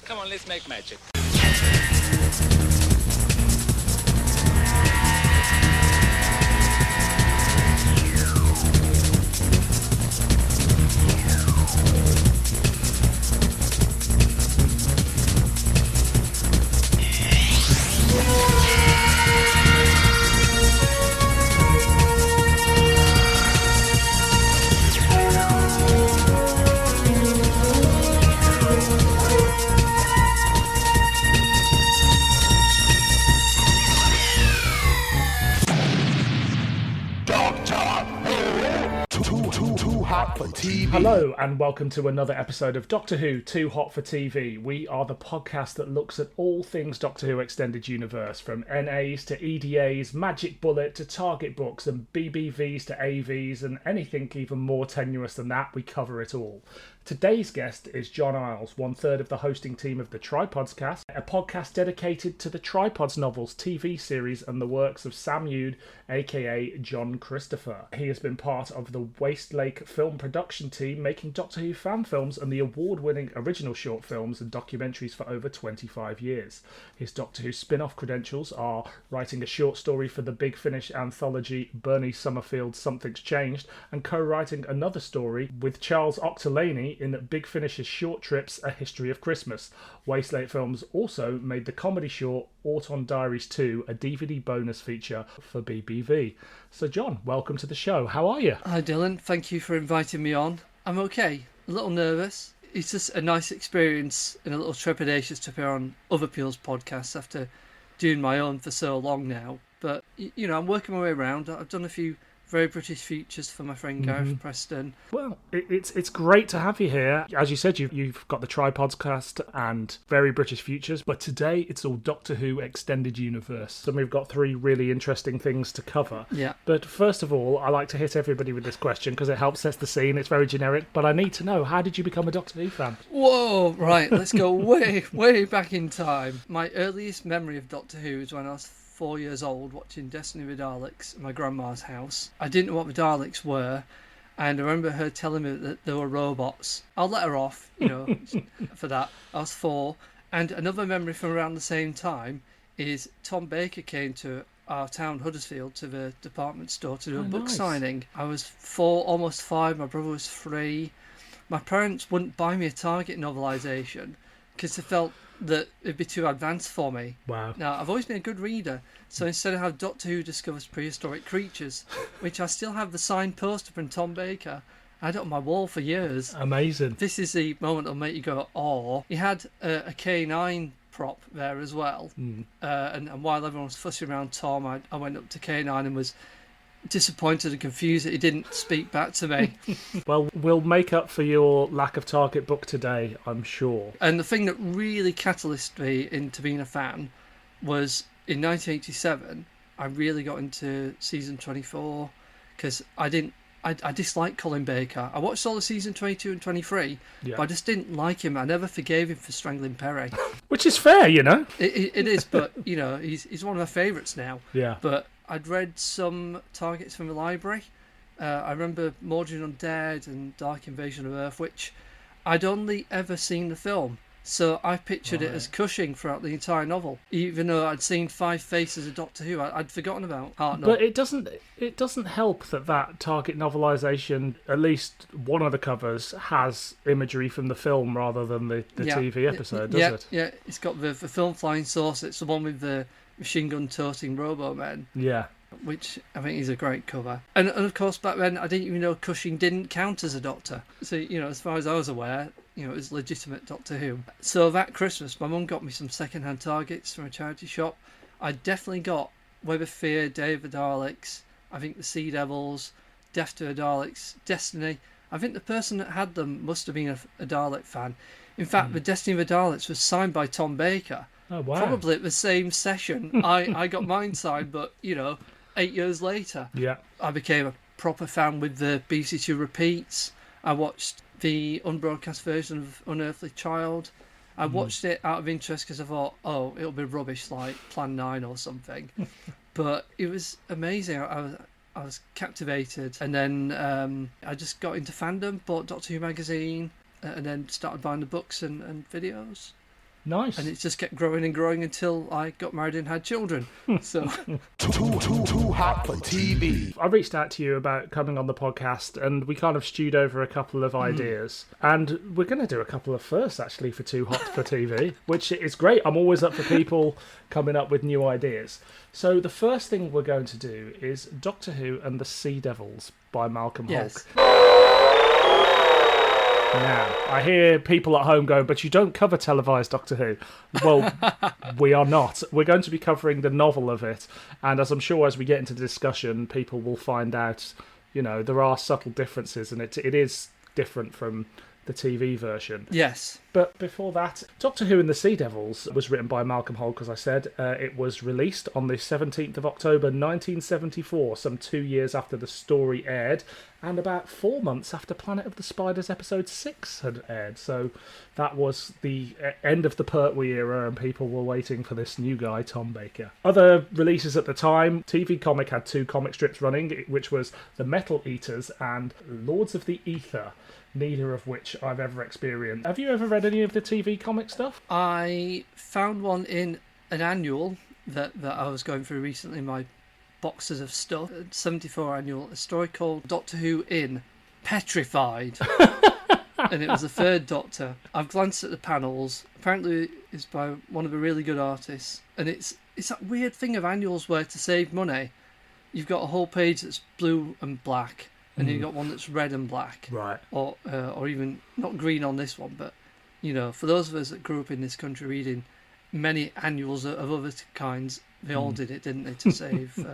Come on, let's make magic. Hello and welcome to another episode of Doctor Who Too Hot for TV. We are the podcast that looks at all things Doctor Who Extended Universe, from NAs to EDAs, Magic Bullet to Target Books and BBVs to AVs and anything even more tenuous than that. We cover it all. Today's guest is John Isles, 1/3 of the hosting team of the Tripodscast, a podcast dedicated to the Tripods novels, TV series and the works of Sam Yude, aka John Christopher. He has been part of the Wastelake film production team making Doctor Who fan films and the award-winning original short films and documentaries for over 25 years. His Doctor Who spin-off credentials are writing a short story for the Big Finish anthology Bernie Summerfield's Something's Changed and co-writing another story with Charles Octolany in Big Finish's Short Trips, A History of Christmas. Wastelake Films also made the comedy short Autumn Diaries 2, a DVD bonus feature for BBV. So John, welcome to the show. How are you? Hi Dylan, thank you for inviting me on. I'm okay, a little nervous. It's just a nice experience and a little trepidatious to appear on other people's podcasts after doing my own for so long now. But, you know, I'm working my way around. I've done a few very British features for my friend Gareth Preston. Well, it's great to have you here. As you said, you've got the Tripodscast and very British Futures, but today it's all Doctor Who Extended Universe. And we've got three really interesting things to cover. Yeah. But first of all, I like to hit everybody with this question because it helps set the scene. It's very generic, but I need to know, how did you become a Doctor Who fan? Whoa, right, let's go way back in time. My earliest memory of Doctor Who is when I was 4 years old watching Destiny of the Daleks at my grandma's house. I didn't know what the Daleks were, and I remember her telling me that they were robots. I'll let her off, you know, for that. I was 4. And another memory from around the same time is Tom Baker came to our town, Huddersfield, to the department store to do a book signing. I was 4, almost 5. My brother was 3. My parents wouldn't buy me a Target novelisation because they felt that it'd be too advanced for me. Wow. Now, I've always been a good reader, so instead I have Doctor Who Discovers Prehistoric Creatures, which I still have the signed poster from Tom Baker. I had it on my wall for years. Amazing. This is the moment that'll make you go, "Aw." He had a K9 prop there as well. And while everyone was fussing around Tom, I went up to K9 and was disappointed and confused that he didn't speak back to me. Well, we'll make up for your lack of Target book today, I'm sure. And the thing that really catalyzed me into being a fan was in 1987 I really got into season 24 because I disliked Colin Baker. I watched all of season 22 and 23, but I just didn't like him. I never forgave him for strangling Perry. Which is fair, you know. It is, but you know, he's one of my favourites now. Yeah. But I'd read some Targets from the library. I remember Mordred Undead and Dark Invasion of Earth, which I'd only ever seen the film. So I pictured it as Cushing throughout the entire novel, even though I'd seen 5 Faces of Doctor Who. I'd forgotten about Hartnell. But it doesn't help that Target novelisation, at least one of the covers, has imagery from the film rather than the TV episode, does it? Yeah, it's got the film flying saucer. It's the one with the machine gun toting Robo-Men. Yeah. Which I think is a great cover. And of course, back then, I didn't even know Cushing didn't count as a doctor. So, you know, as far as I was aware, you know, it was legitimate Doctor Who. So that Christmas, my mum got me some second-hand Targets from a charity shop. I definitely got Web of Fear, Day of the Daleks, I think the Sea Devils, Death to the Daleks, Destiny. I think the person that had them must have been a Dalek fan. In fact, the Destiny of the Daleks was signed by Tom Baker. Oh, wow. Probably at the same session. I got mine signed, but, you know, 8 years later, I became a proper fan with the BC2 repeats. I watched the unbroadcast version of Unearthly Child. I watched it out of interest because I thought, oh, it'll be rubbish like Plan 9 or something. But it was amazing. I was captivated. And then I just got into fandom, bought Doctor Who magazine, and then started buying the books and videos. Nice. And it just kept growing and growing until I got married and had children. So Too hot for TV. I reached out to you about coming on the podcast, and we kind of stewed over a couple of ideas. And we're going to do a couple of firsts, actually, for Too Hot for TV, which is great. I'm always up for people coming up with new ideas. So the first thing we're going to do is Doctor Who and the Sea Devils by Malcolm yes. Hulke. Now, I hear people at home going, but you don't cover televised Doctor Who. Well, we are not. We're going to be covering the novel of it. And as I'm sure as we get into the discussion, people will find out, there are subtle differences, and it is different from the TV version. Yes. But before that, Doctor Who and the Sea Devils was written by Malcolm Hulke, as I said. It was released on the 17th of October 1974, some 2 years after the story aired, and about 4 months after Planet of the Spiders episode 6 had aired. So that was the end of the Pertwee era, and people were waiting for this new guy, Tom Baker. Other releases at the time, TV Comic had 2 comic strips running, which was The Metal Eaters and Lords of the Ether, neither of which I've ever experienced. Have you ever read any of the TV comic stuff? I found one in an annual that I was going through recently, my boxes of stuff. 74 annual, a story called Doctor Who in Petrified. And it was the third Doctor. I've glanced at the panels. Apparently it's by one of the really good artists. And it's that weird thing of annuals where, to save money, you've got a whole page that's blue and black, and you've got one that's red and black. Right. Or even, not green on this one, but, for those of us that grew up in this country reading many annuals of other kinds, they all did it, didn't they, to save...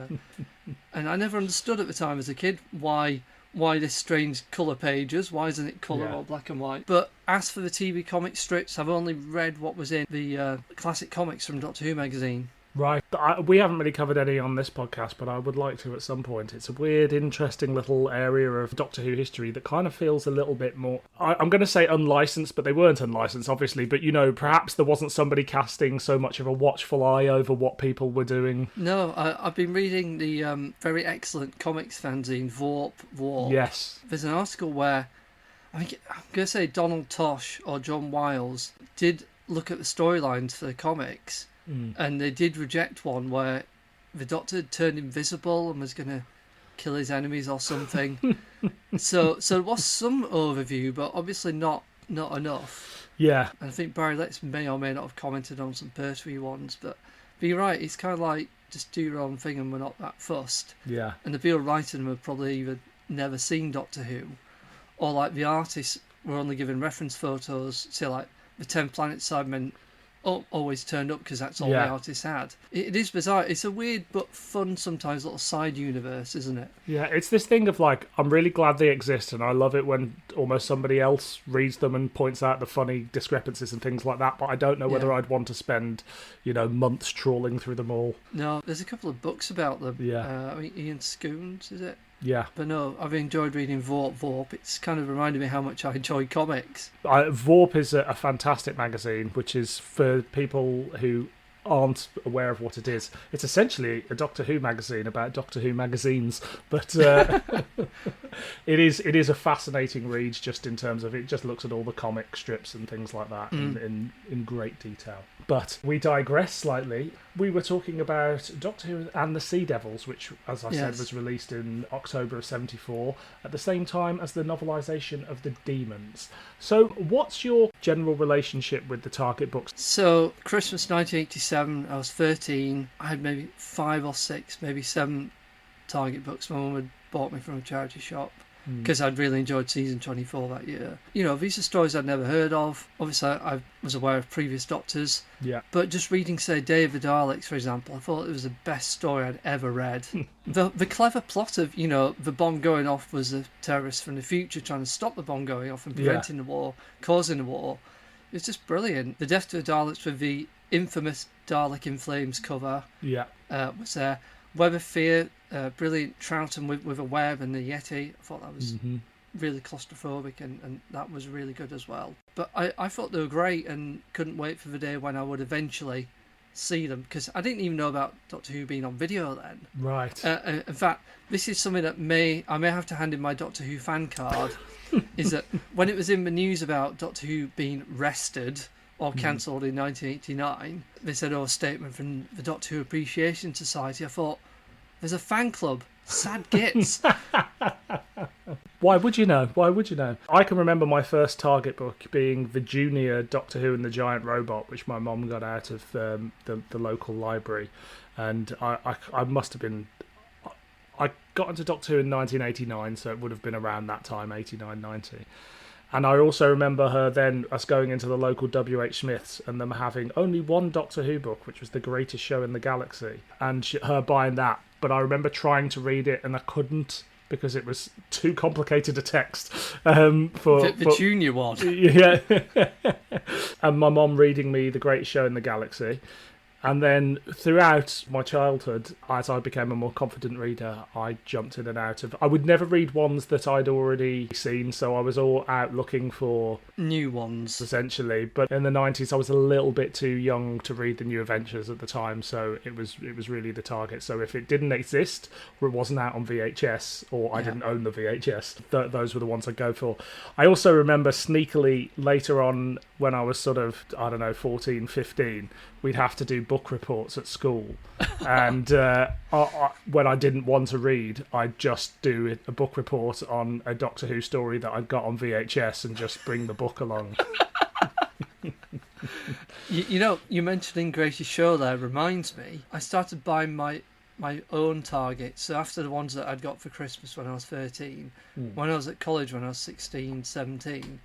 and I never understood at the time as a kid why this strange colour pages, why isn't it colour or black and white? But as for the TV comic strips, I've only read what was in the classic comics from Doctor Who magazine. Right. We haven't really covered any on this podcast, but I would like to at some point. It's a weird, interesting little area of Doctor Who history that kind of feels a little bit more... I'm going to say unlicensed, but they weren't unlicensed, obviously. But, perhaps there wasn't somebody casting so much of a watchful eye over what people were doing. No, I've been reading the very excellent comics fanzine, Warp. Yes. There's an article where, I'm going to say Donald Tosh or John Wiles did look at the storylines for the comics. And they did reject one where the Doctor had turned invisible and was going to kill his enemies or something. so there was some overview, but obviously not enough. Yeah. And I think Barry Letts may or may not have commented on some Pertwee ones, but you're right, it's kind of like, just do your own thing and we're not that fussed. Yeah. And the people writing them have probably either never seen Doctor Who, or like the artists were only given reference photos, say like the 10 Planet Sidemen always turned up because that's all the artists had. It is bizarre. It's a weird but fun sometimes little side universe, isn't it? Yeah, it's this thing of like, I'm really glad they exist, and I love it when almost somebody else reads them and points out the funny discrepancies and things like that, but I don't know whether I'd want to spend, months trawling through them all. No, there's a couple of books about them. Yeah. Ian Scoons, is it? Yeah. But no, I've enjoyed reading Vorp. It's kind of reminded me how much I enjoy comics. Vorp is a fantastic magazine, which is for people who aren't aware of what it is. It's essentially a Doctor Who magazine about Doctor Who magazines, but it is a fascinating read just in terms of it just looks at all the comic strips and things like that in great detail. But we digress slightly. We were talking about Doctor Who and the Sea Devils, which, as I said, was released in October of 74, at the same time as the novelisation of The Demons. So what's your general relationship with the Target books? So, Christmas 1987, I was 13. I had maybe 5 or 6, maybe 7 Target books my mum had bought me from a charity shop, because I'd really enjoyed season 24 that year. These are stories I'd never heard of. Obviously, I was aware of previous Doctors. Yeah. But just reading, say, Day of the Daleks, for example, I thought it was the best story I'd ever read. The clever plot of, the bomb going off was the terrorists from the future trying to stop the bomb going off and preventing the war, causing the war. It was just brilliant. The Death to the Daleks with the infamous Dalek in Flames cover was there. Web of Fear, brilliant Troughton with a web and the Yeti. I thought that was really claustrophobic and that was really good as well. But I thought they were great and couldn't wait for the day when I would eventually see them, because I didn't even know about Doctor Who being on video then. Right. In fact, this is something that I may have to hand in my Doctor Who fan card, is that when it was in the news about Doctor Who being rested or cancelled in 1989. They said, "Oh, a statement from the Doctor Who Appreciation Society." I thought, there's a fan club. Sad gits. Why would you know? Why would you know? I can remember my first Target book being the Junior Doctor Who and the Giant Robot, which my mum got out of the local library. And I must have been... I got into Doctor Who in 1989, so it would have been around that time, 89, 90. And I also remember us going into the local W.H. Smith's and them having only one Doctor Who book, which was The Greatest Show in the Galaxy, and her buying that. But I remember trying to read it and I couldn't because it was too complicated a text. The junior one. Yeah. And my mom reading me The Greatest Show in the Galaxy. And then throughout my childhood, as I became a more confident reader, I jumped in and out of... I would never read ones that I'd already seen, so I was all out looking for... new ones. Essentially. But in the 90s, I was a little bit too young to read the New Adventures at the time, so it was really the target. So if it didn't exist, or it wasn't out on VHS, or I didn't own the VHS, those were the ones I'd go for. I also remember sneakily later on, when I was sort of, 14, 15... we'd have to do book reports at school. And when I didn't want to read, I'd just do a book report on a Doctor Who story that I'd got on VHS and just bring the book along. You mentioning Greatest Show there reminds me. I started buying my own targets. So after the ones that I'd got for Christmas when I was 13, when I was at college when I was 16, 17,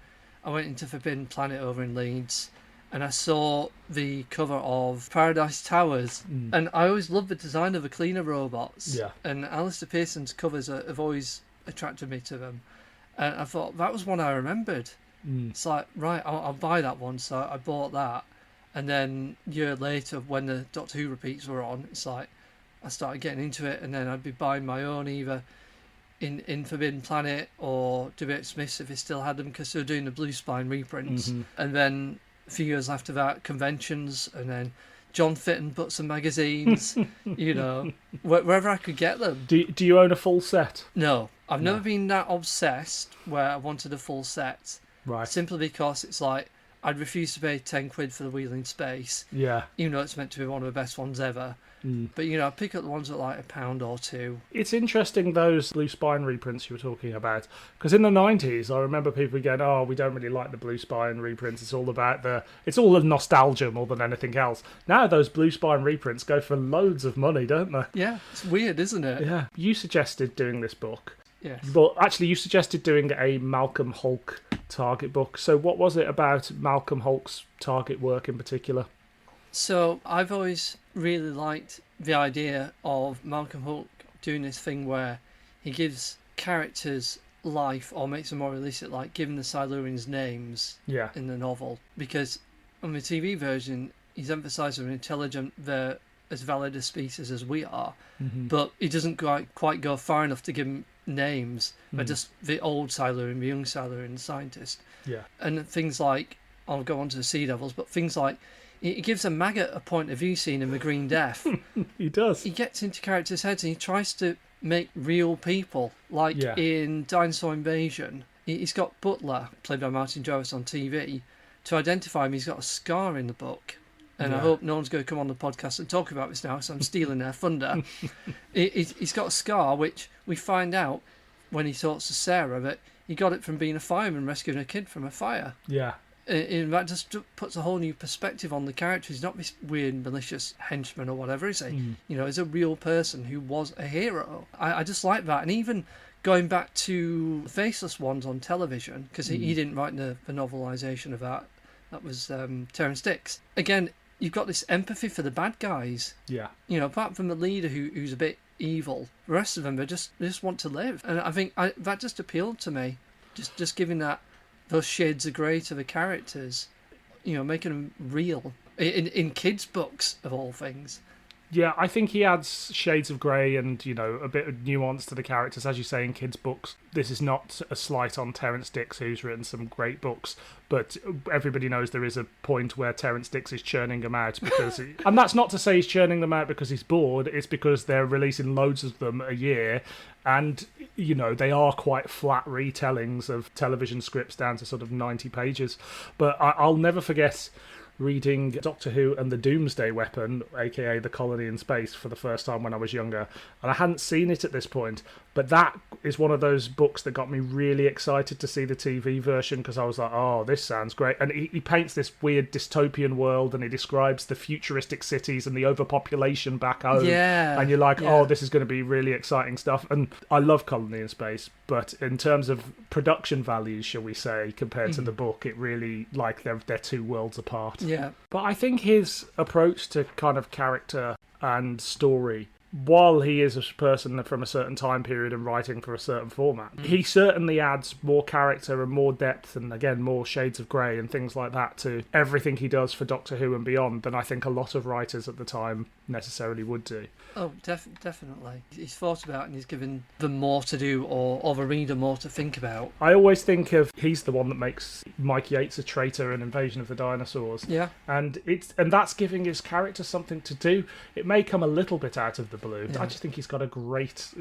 I went into Forbidden Planet over in Leeds. And I saw the cover of Paradise Towers. And I always loved the design of the cleaner robots. Yeah. And Alistair Pearson's covers have always attracted me to them. And I thought, that was one I remembered. It's like, right, I'll buy that one. So I bought that. And then a year later, when the Doctor Who repeats were on, it's like, I started getting into it. And then I'd be buying my own either in Forbidden Planet or W.H. Smith's if they still had them, because they were doing the Blue Spine reprints. And then... a few years after that, conventions, and then John Fitton books and magazines, wherever I could get them. Do you own a full set? No, I've never been that obsessed where I wanted a full set. Right. Simply because it's like, I'd refuse to pay 10 quid for the Wheel in Space. Yeah. Even though it's meant to be one of the best ones ever. But, I pick up the ones at like £1 or £2. It's interesting, those Blue Spine reprints you were talking about. Because in the 90s, I remember people going, oh, we don't really like the Blue Spine reprints. It's all a nostalgia more than anything else. Now those Blue Spine reprints go for loads of money, don't they? Yeah, it's weird, isn't it? Yeah. You suggested doing this book. Yes. Well, actually, you suggested doing a Malcolm Hulke Target book. So what was it about Malcolm Hulke's Target work in particular? So I've always really liked the idea of Malcolm Hulke doing this thing where he gives characters life or makes them more realistic, like giving the Silurians names in the novel. Because on the TV version, he's emphasised they're intelligent, they're as valid a species as we are, but he doesn't quite go far enough to give them names. They're just the old Silurian, the young Silurian scientist. Yeah. And things like, I'll go on to the Sea Devils, but things like, he gives a maggot a point of view scene in The Green Death. He does. He gets into characters' heads and he tries to make real people. Like in Dinosaur Invasion, he's got Butler, played by Martin Jarvis on TV. To identify him, he's got a scar in the book. And I hope no one's going to come on the podcast and talk about this now, so I'm stealing their thunder. He's got a scar, which we find out when he talks to Sarah, that he got it from being a fireman rescuing a kid from a fire. Yeah. And that just puts a whole new perspective on the character. He's not this weird, malicious henchman or whatever, is he? He's a real person who was a hero. I just like that. And even going back to Faceless Ones on television, because he didn't write the novelisation of that. That was Terrence Dicks. Again, you've got this empathy for the bad guys. Yeah. Apart from the leader who's a bit evil, the rest of them, they just want to live. And I think that just appealed to me. Just giving those shades of grey to the characters, making them real in kids' books of all things. Yeah, I think he adds shades of grey and, a bit of nuance to the characters, as you say, in kids' books. This is not a slight on Terrence Dicks, who's written some great books, but everybody knows there is a point where Terrence Dicks is churning them out because... and that's not to say he's churning them out because he's bored, it's because they're releasing loads of them a year, and, they are quite flat retellings of television scripts down to sort of 90 pages. But I'll never forget reading Doctor Who and the Doomsday Weapon, aka The Colony in Space, for the first time when I was younger. And I hadn't seen it at this point, but that is one of those books that got me really excited to see the TV version, because I was like, oh, this sounds great. And he paints this weird dystopian world, and he describes the futuristic cities and the overpopulation back home. Yeah. And you're like, oh, this is going to be really exciting stuff. And I love Colony in Space, but in terms of production values, shall we say, compared to the book, it really, like, they're two worlds apart. Yeah. But I think his approach to kind of character and story, while he is a person from a certain time period and writing for a certain format, he certainly adds more character and more depth and, again, more shades of grey and things like that to everything he does for Doctor Who and beyond than I think a lot of writers at the time necessarily would do. Oh, definitely. He's thought about and he's given them more to do, or the reader more to think about. I always think of, he's the one that makes Mike Yates a traitor in Invasion of the Dinosaurs. Yeah. And that's giving his character something to do. It may come a little bit out of the blue. Yeah. I just think he's got a great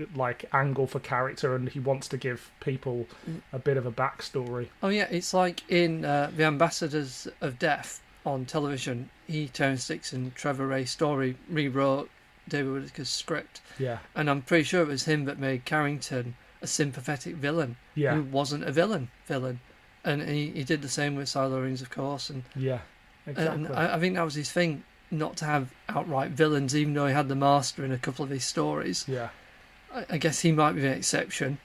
angle for character, and he wants to give people a bit of a backstory. Oh yeah, it's like in The Ambassadors of Death on television. Terence Dicks and Trevor Ray Story rewrote David Whittaker's script. Yeah. And I'm pretty sure it was him that made Carrington a sympathetic villain. Yeah. Who wasn't a villain. And he did the same with Silurians, of course. And yeah, exactly. And I think that was his thing, not to have outright villains, even though he had the Master in a couple of his stories. Yeah. I guess he might be the exception.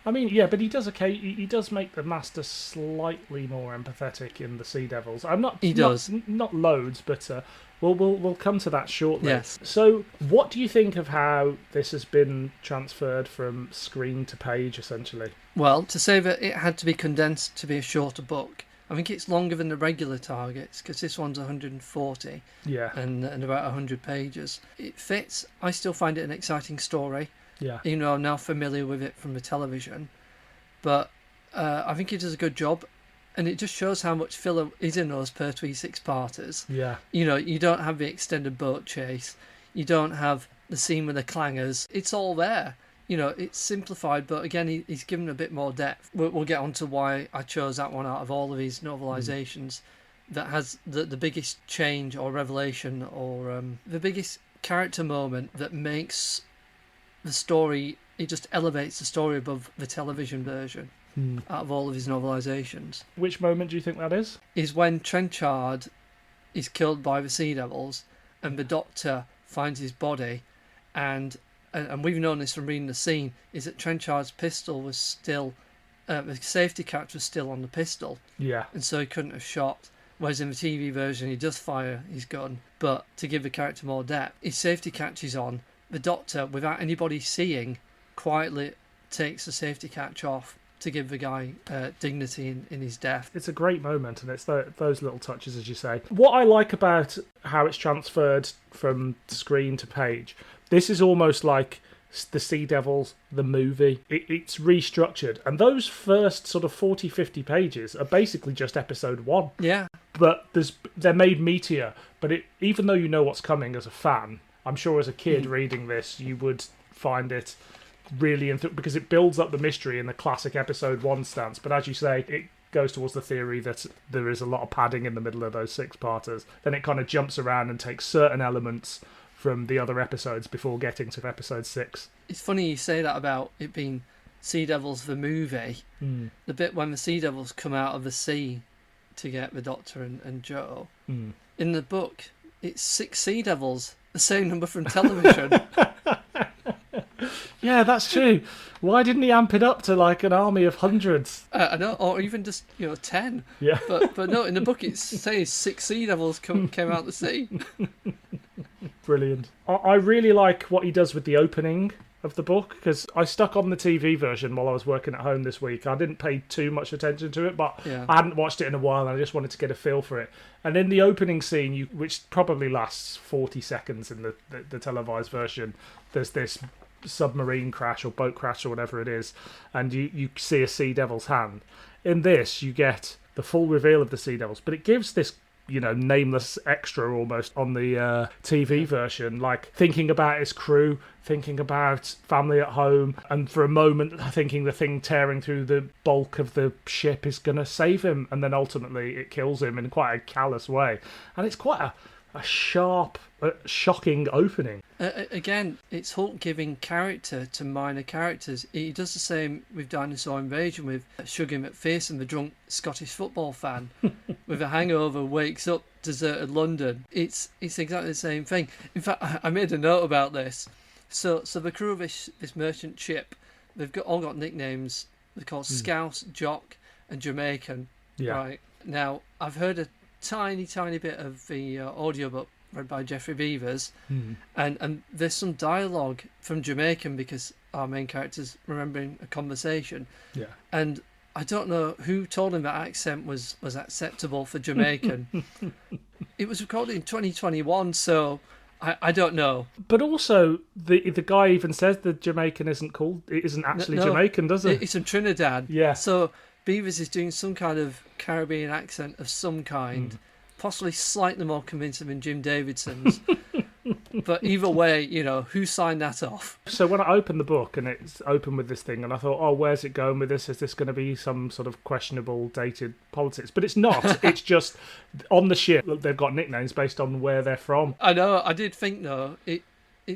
I mean, yeah, but he does make the Master slightly more empathetic in the Sea Devils. Not loads, but we'll come to that shortly. Yes. So, what do you think of how this has been transferred from screen to page, essentially? Well, to say that it had to be condensed to be a shorter book, I think it's longer than the regular targets, because this one's 140 and about 100 pages. It fits. I still find it an exciting story. Yeah. Even though I'm now familiar with it from the television. But I think it does a good job. And it just shows how much filler is in those Pertwee six-parters. Yeah. You know, you don't have the extended boat chase. You don't have the scene with the clangers. It's all there. You know, it's simplified, but again, he's given a bit more depth. We'll get on to why I chose that one out of all of these novelisations that has the biggest change or revelation or the biggest character moment that makes the story, it just elevates the story above the television version out of all of his novelisations. Which moment do you think that is when Trenchard is killed by the Sea Devils and the Doctor finds his body, and we've known this from reading the scene, is that Trenchard's pistol was still, the safety catch was still on the pistol. Yeah. And so he couldn't have shot. Whereas in the TV version, he does fire his gun, but to give the character more depth, his safety catch is on. The Doctor, without anybody seeing, quietly takes the safety catch off to give the guy dignity in his death. It's a great moment, and it's those little touches, as you say. What I like about how it's transferred from screen to page, this is almost like the Sea Devils, the movie. It's restructured, and those first sort of 40, 50 pages are basically just episode 1. Yeah. But they're made meatier, but even though you know what's coming as a fan, I'm sure as a kid reading this, you would find it really because it builds up the mystery in the classic episode 1 stance. But as you say, it goes towards the theory that there is a lot of padding in the middle of those six-parters. Then it kind of jumps around and takes certain elements from the other episodes before getting to episode 6. It's funny you say that about it being Sea Devils the movie. The bit when the Sea Devils come out of the sea to get the Doctor and Joe. In the book, it's 6 Sea Devils. The same number from television. Yeah, that's true. Why didn't he amp it up to like an army of hundreds? I know, or even just 10. Yeah. But no, in the book it says 6 Sea Devils came out the sea. Brilliant. I really like what he does with the opening of the book, because I stuck on the TV version while I was working at home this week. I didn't pay too much attention to it, but I hadn't watched it in a while, and I just wanted to get a feel for it. And in the opening scene, which probably lasts 40 seconds in the televised version, there's this submarine crash or boat crash or whatever it is, and you see a Sea Devil's hand. In this, you get the full reveal of the Sea Devils, but it gives this nameless extra almost on the TV version, like thinking about his crew, thinking about family at home, and for a moment thinking the thing tearing through the bulk of the ship is going to save him, and then ultimately it kills him in quite a callous way. And it's quite a sharp, shocking opening. Again, it's Hulke giving character to minor characters. He does the same with Dinosaur Invasion with Shuggy McPherson, the drunk Scottish football fan, with a hangover, wakes up, deserted London. It's exactly the same thing. In fact, I made a note about this. So the crew of this merchant ship, they've all got nicknames. They're called Scouse, Jock, and Jamaican. Yeah. Right. Now, I've heard a tiny bit of the audiobook read by Geoffrey Beavers, and there's some dialogue from Jamaican because our main character's remembering a conversation. Yeah. And I don't know who told him that accent was acceptable for Jamaican. It was recorded in 2021, so I don't know. But also, the guy even says the Jamaican isn't actually Jamaican, does it? It's from Trinidad. Yeah. So Beavers is doing some kind of Caribbean accent of some kind, possibly slightly more convincing than Jim Davidson's. But either way, who signed that off? So when I opened the book and it's open with this thing, and I thought, oh, where's it going with this? Is this going to be some sort of questionable, dated politics? But it's not. It's just on the ship, they've got nicknames based on where they're from. I know. I did think, though, it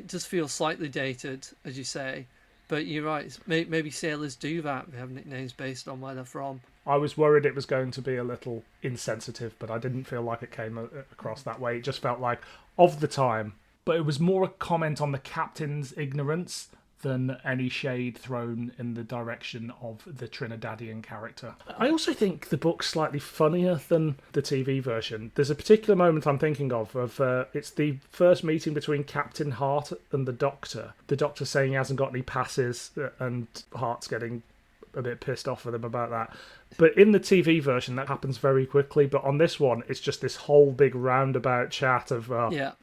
does feel slightly dated, as you say. But you're right. Maybe sailors do that. They have nicknames based on where they're from. I was worried it was going to be a little insensitive, but I didn't feel like it came across that way. It just felt like of the time. But it was more a comment on the captain's ignorance than any shade thrown in the direction of the Trinidadian character. I also think the book's slightly funnier than the TV version. There's a particular moment I'm thinking of it's the first meeting between Captain Hart and the Doctor. The Doctor saying he hasn't got any passes, and Hart's getting a bit pissed off with him about that. But in the TV version, that happens very quickly. But on this one, it's just this whole big roundabout chat of,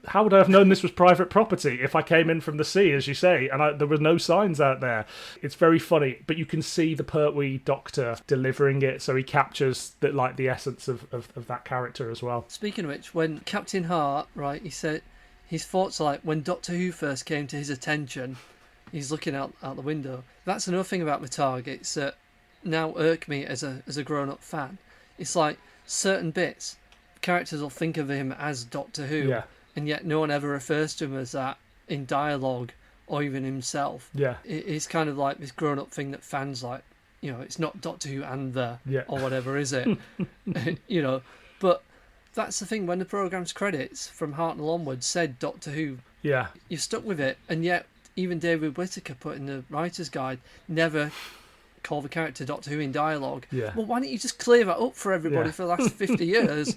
how would I have known this was private property if I came in from the sea, as you say, and there were no signs out there? It's very funny, but you can see the Pertwee Doctor delivering it, so he captures the essence of that character as well. Speaking of which, when Captain Hart, right, he said his thoughts are like when Doctor Who first came to his attention, he's looking out the window. That's another thing about the targets that now irk me as a grown-up fan. It's like certain bits, characters will think of him as Doctor Who, and yet no one ever refers to him as that in dialogue or even himself. Yeah. It's kind of like this grown-up thing that fans like, it's not Doctor Who and or whatever, is it? But that's the thing, when the programme's credits from Hartnell onwards said Doctor Who, you're stuck with it, and yet even David Whittaker put in the writer's guide, never call the character Doctor Who in dialogue. Yeah. Well, why don't you just clear that up for everybody for the last 50 years?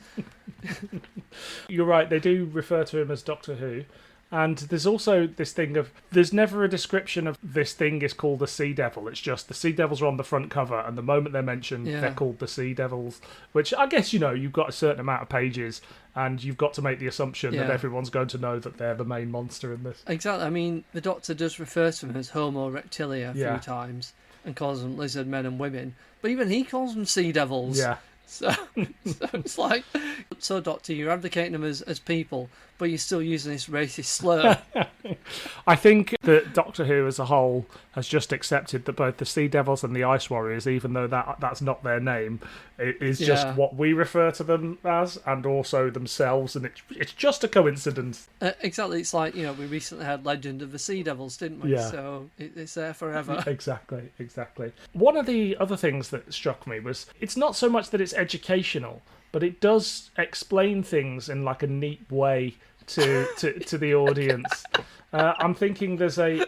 You're right, they do refer to him as Doctor Who. And there's also this thing of, there's never a description of this thing is called the Sea Devil. It's just the Sea Devils are on the front cover, and the moment they're mentioned, they're called the Sea Devils. Which I guess, you've got a certain amount of pages, and you've got to make the assumption that everyone's going to know that they're the main monster in this. Exactly. I mean, the Doctor does refer to them as Homo Reptilia a few times, and calls them lizard men and women. But even he calls them Sea Devils. Yeah. So it's like, so Doctor, you're advocating them as people, but you're still using this racist slur. I think that Doctor Who as a whole has just accepted that both the Sea Devils and the Ice Warriors, even though that's not their name, it is just what we refer to them as, and also themselves, and it's just a coincidence. Exactly. It's like, we recently had Legend of the Sea Devils, didn't we? Yeah. So it's there forever. Exactly. One of the other things that struck me was, it's not so much that it's educational, but it does explain things in like a neat way to the audience. I'm thinking there's a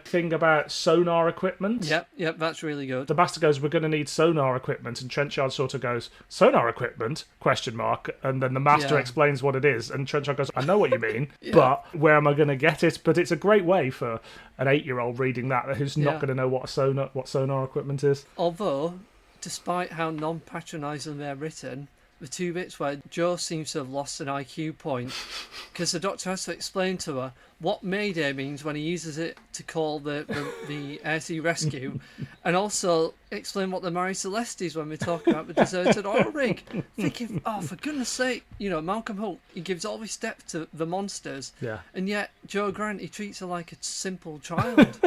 thing about sonar equipment. Yep, that's really good. The Master goes, we're going to need sonar equipment, and Trenchard sort of goes, sonar equipment? ? And then the Master explains what it is, and Trenchard goes, I know what you mean, but where am I going to get it? But it's a great way for an 8-year-old reading that who's not going to know what sonar equipment is. Although, despite how non-patronising they're written, the two bits where Jo seems to have lost an IQ point because the Doctor has to explain to her what Mayday means when he uses it to call the air sea rescue, and also explain what the Mary Celeste is when we talk about the deserted oil rig. Thinking, oh, for goodness sake, Malcolm Hulke, he gives all his depth to the monsters, and yet Jo Grant, he treats her like a simple child.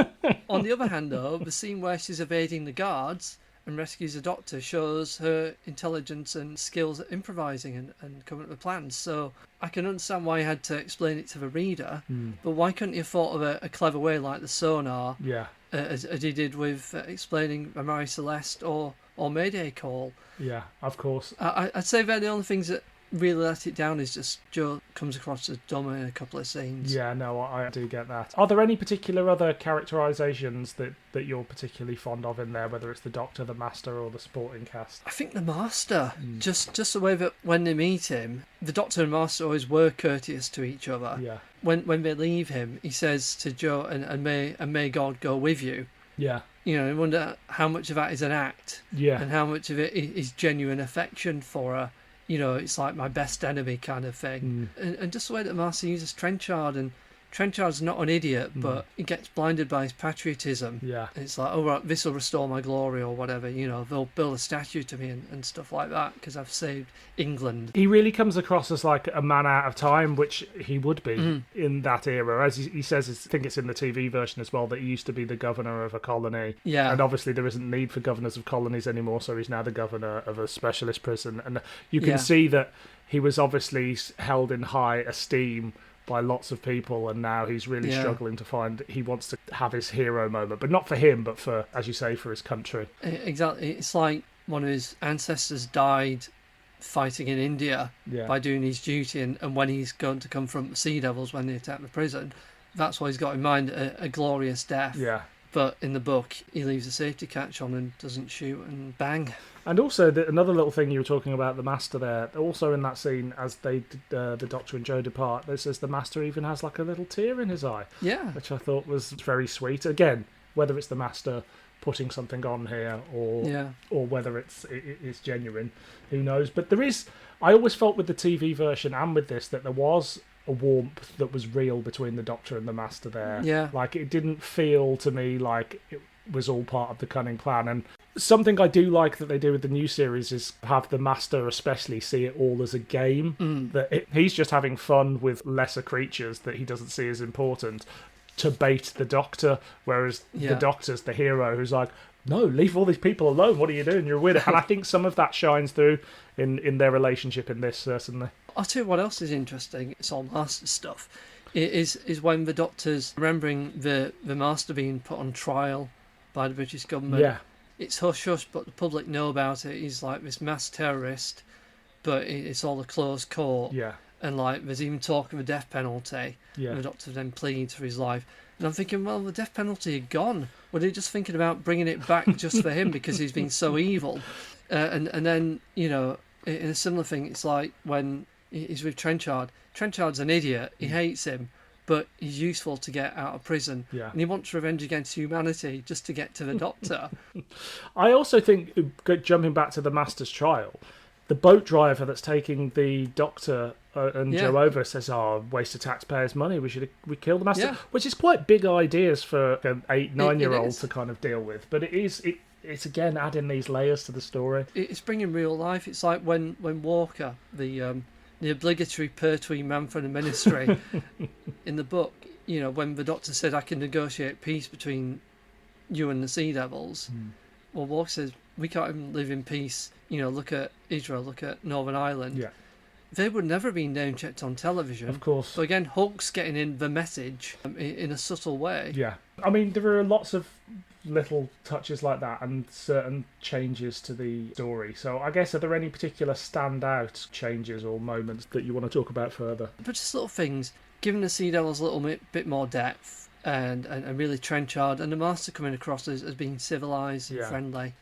On the other hand, though, the scene where she's evading the guards and rescues the Doctor shows her intelligence and skills at improvising and coming up with plans. So I can understand why he had to explain it to the reader, but why couldn't he have thought of a clever way like the sonar, as he did with explaining a Mary Celeste or Mayday call? Yeah, of course. I'd say they're the only things that really let it down is just Jo comes across as dumb in a couple of scenes. Yeah, no, I do get that. Are there any particular other characterisations that you're particularly fond of in there, whether it's the Doctor, the Master, or the supporting cast? I think the Master, just the way that when they meet him, the Doctor and Master always were courteous to each other. Yeah. When they leave him, he says to Jo, and may God go with you. Yeah. I wonder how much of that is an act, and how much of it is genuine affection for her. It's like my best enemy kind of thing. And just the way that Master uses Trenchard, and Trenchard's not an idiot, but he gets blinded by his patriotism. Yeah. And it's like, oh, right, this will restore my glory or whatever, they'll build a statue to me and stuff like that because I've saved England. He really comes across as like a man out of time, which he would be in that era. As he says, I think it's in the TV version as well, that he used to be the governor of a colony. Yeah. And obviously there isn't need for governors of colonies anymore, so he's now the governor of a specialist prison. And you can see that he was obviously held in high esteem by lots of people, and now he's really struggling to find. He wants to have his hero moment, but not for him, but for, as you say, for his country. Exactly. It's like one of his ancestors died fighting in India by doing his duty, and when he's going to confront the Sea Devils when they attack the prison, that's what he's got in mind, a glorious death. Yeah. But in the book, he leaves a safety catch on and doesn't shoot, and bang. And also, another little thing you were talking about, the Master there, also in that scene, as the Doctor and Jo depart, it says the Master even has like a little tear in his eye. Yeah. Which I thought was very sweet. Again, whether it's the Master putting something on here or whether it's genuine, who knows. But I always felt with the TV version and with this that there was a warmth that was real between the Doctor and the Master there. Yeah. Like, it didn't feel to me like it was all part of the cunning plan. And something I do like that they do with the new series is have the Master especially see it all as a game. That he's just having fun with lesser creatures that he doesn't see as important to bait the Doctor, whereas the Doctor's the hero who's like, no, leave all these people alone. What are you doing? You're a weirdo. And I think some of that shines through in their relationship in this, certainly. I'll tell you what else is interesting. It's all Master stuff. It is when the Doctor's remembering the Master being put on trial by the British government. Yeah. It's hush-hush, but the public know about it. He's like this mass terrorist, but it's all a closed court. Yeah. And like there's even talk of a death penalty. Yeah. And the Doctor then pleads for his life. And I'm thinking, well, the death penalty had gone. Were they just thinking about bringing it back just for him because he's been so evil? And then, in a similar thing, it's like when he's with Trenchard. Trenchard's an idiot. He hates him, but he's useful to get out of prison. Yeah. And he wants revenge against humanity just to get to the Doctor. I also think, jumping back to the Master's trial, the boat driver that's taking the Doctor and Jo over says, "Oh, waste of taxpayers' money. We kill the Master," which is quite big ideas for an 8-9-year-old to kind of deal with. But it's again adding these layers to the story. It's bringing real life. It's like when Walker, the obligatory Pertwee man from the Ministry, in the book, when the Doctor said, "I can negotiate peace between you and the Sea Devils," well, Walker says, "We can't even live in peace. Look at Israel, look at Northern Ireland." Yeah. They would never be name-checked on television. Of course. So again, Hulk's getting in the message in a subtle way. Yeah. I mean, there are lots of little touches like that and certain changes to the story. So I guess, are there any particular standout changes or moments that you want to talk about further? But just little things. Giving the Sea Devils a little bit more depth and really Trenchard and the Master coming across as being civilised and friendly.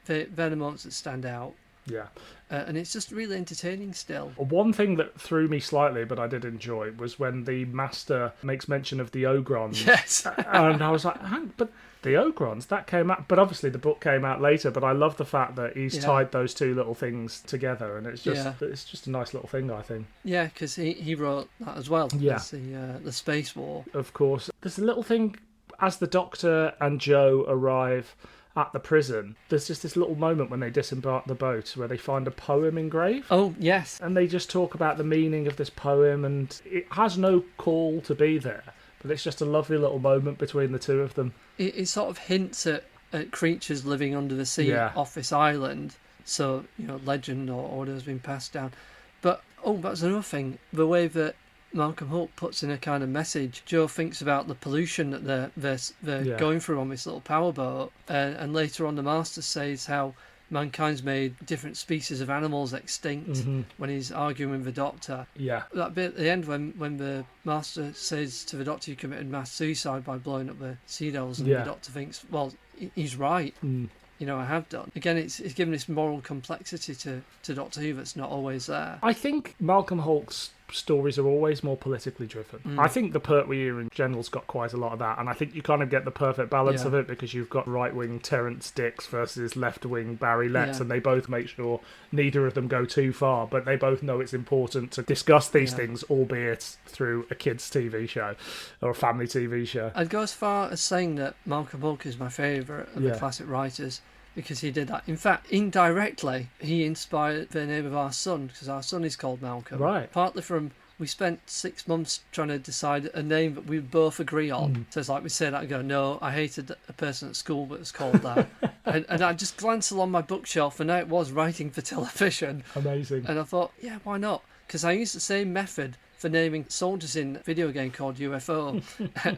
They're the moments that stand out. Yeah. And it's just really entertaining still. One thing that threw me slightly, but I did enjoy, was when the Master makes mention of the Ogrons. Yes. And I was like, but the Ogrons. That came out, but obviously the book came out later. But I love the fact that he's tied those two little things together, and it's just a nice little thing, I think. Yeah, because he wrote that as well. Yeah, as the Space War. Of course, there's a little thing as the Doctor and Joe arrive at the prison. There's just this little moment when they disembark the boat where they find a poem engraved. Oh, yes. And they just talk about the meaning of this poem, and it has no call to be there, but it's just a lovely little moment between the two of them. It sort of hints at creatures living under the sea off this island. So, legend or order has been passed down. But, that's another thing. The way that Malcolm Hulke puts in a kind of message. Joe thinks about the pollution that they're going through on this little powerboat, and later on the Master says how mankind's made different species of animals extinct when he's arguing with the Doctor. Yeah. That bit at the end when the Master says to the Doctor you committed mass suicide by blowing up the Sea Devils, and the Doctor thinks, well, he's right. I have done. Again, it's given this moral complexity to Doctor Who that's not always there. I think Malcolm Hulke's stories are always more politically driven. I think the Pertwee era in general's got quite a lot of that, and I think you kind of get the perfect balance of it, because you've got right-wing Terence Dicks versus left-wing Barry Letts, and they both make sure neither of them go too far, but they both know it's important to discuss these things, albeit through a kids' TV show or a family TV show. I'd go as far as saying that Malcolm Hulke is my favourite of the classic writers, because he did that. In fact, indirectly, he inspired the name of our son, because our son is called Malcolm. Right. Partly from, we spent 6 months trying to decide a name that we both agree on. So it's like we say that and go, no, I hated a person at school that was called that. and I just glanced along my bookshelf, and now it was writing for television. Amazing. And I thought, yeah, why not? Because I used the same method for naming soldiers in a video game called UFO,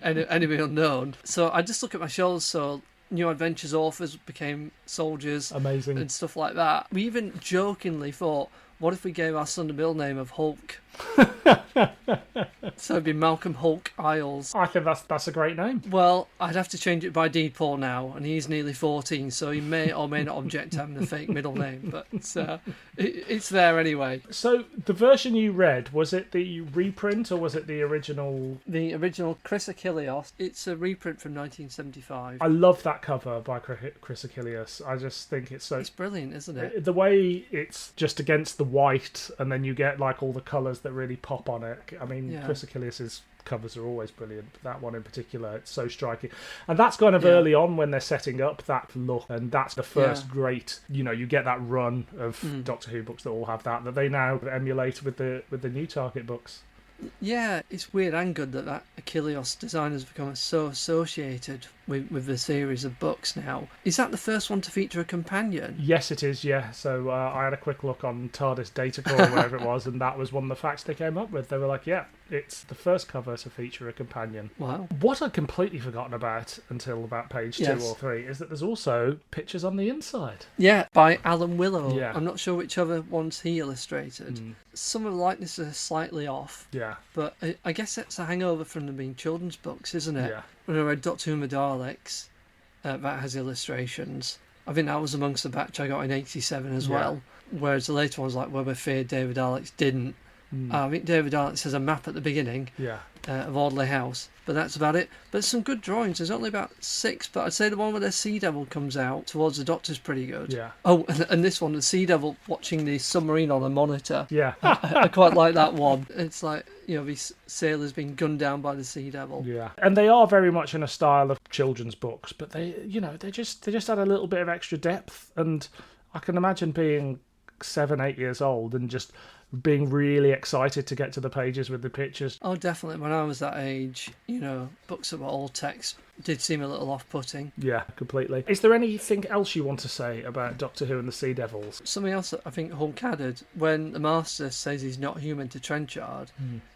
Enemy Unknown. So I just look at my shoulders, so New Adventures authors became soldiers. Amazing. And stuff like that. We even jokingly thought, what if we gave our son the middle name of Hulk? So it'd be Malcolm Hulke Isles. I think that's a great name. Well, I'd have to change it by default now, and he's nearly 14, so he may or may not object to having a fake middle name, but it's there anyway. So the version you read, was it the reprint or was it the original? The original Chris Achilleos. It's a reprint from 1975. I love that cover by Chris Achilleos. I just think it's so... It's brilliant, isn't it? The way it's just against the white, and then you get like all the colours that really pop on it. I mean, Chris Achilleos' covers are always brilliant, but that one in particular, it's so striking. And that's kind of early on when they're setting up that look, and that's the first great, you get that run of Doctor Who books that all have that they now emulate with the new Target books. Yeah, it's weird and good that Achilleos design has become so associated with the series of books now. Is that the first one to feature a companion? Yes, it is, yeah. So I had a quick look on TARDIS Datacall or wherever it was, and that was one of the facts they came up with. They were like, yeah, it's the first cover to feature a companion. Wow. What I'd completely forgotten about until about page 2 or 3 is that there's also pictures on the inside. Yeah, by Alan Willow. Yeah. I'm not sure which other ones he illustrated. Some of the likenesses are slightly off. Yeah. But I guess that's a hangover from them being children's books, isn't it? Yeah. When I read Doctor Who and the Daleks, that has illustrations. I think that was amongst the batch I got in 87 as well. Whereas the later ones, like Where We Feared David Alex, didn't. I think David Alex has a map at the beginning of Audley House, but that's about it. But some good drawings. There's only about 6, but I'd say the one where the Sea Devil comes out towards the Doctor's pretty good. Yeah. Oh, and this one, the Sea Devil watching the submarine on a monitor. Yeah. I quite like that one. It's like, these sailors being gunned down by the Sea Devil. Yeah. And they are very much in a style of children's books, but they just add a little bit of extra depth, and I can imagine being 7, 8 years old and just being really excited to get to the pages with the pictures. Oh, definitely. When I was that age, books that were all text did seem a little off-putting. Yeah, completely. Is there anything else you want to say about Doctor Who and the Sea Devils? Something else that I think Hulke added, when the Master says he's not human to Trenchard,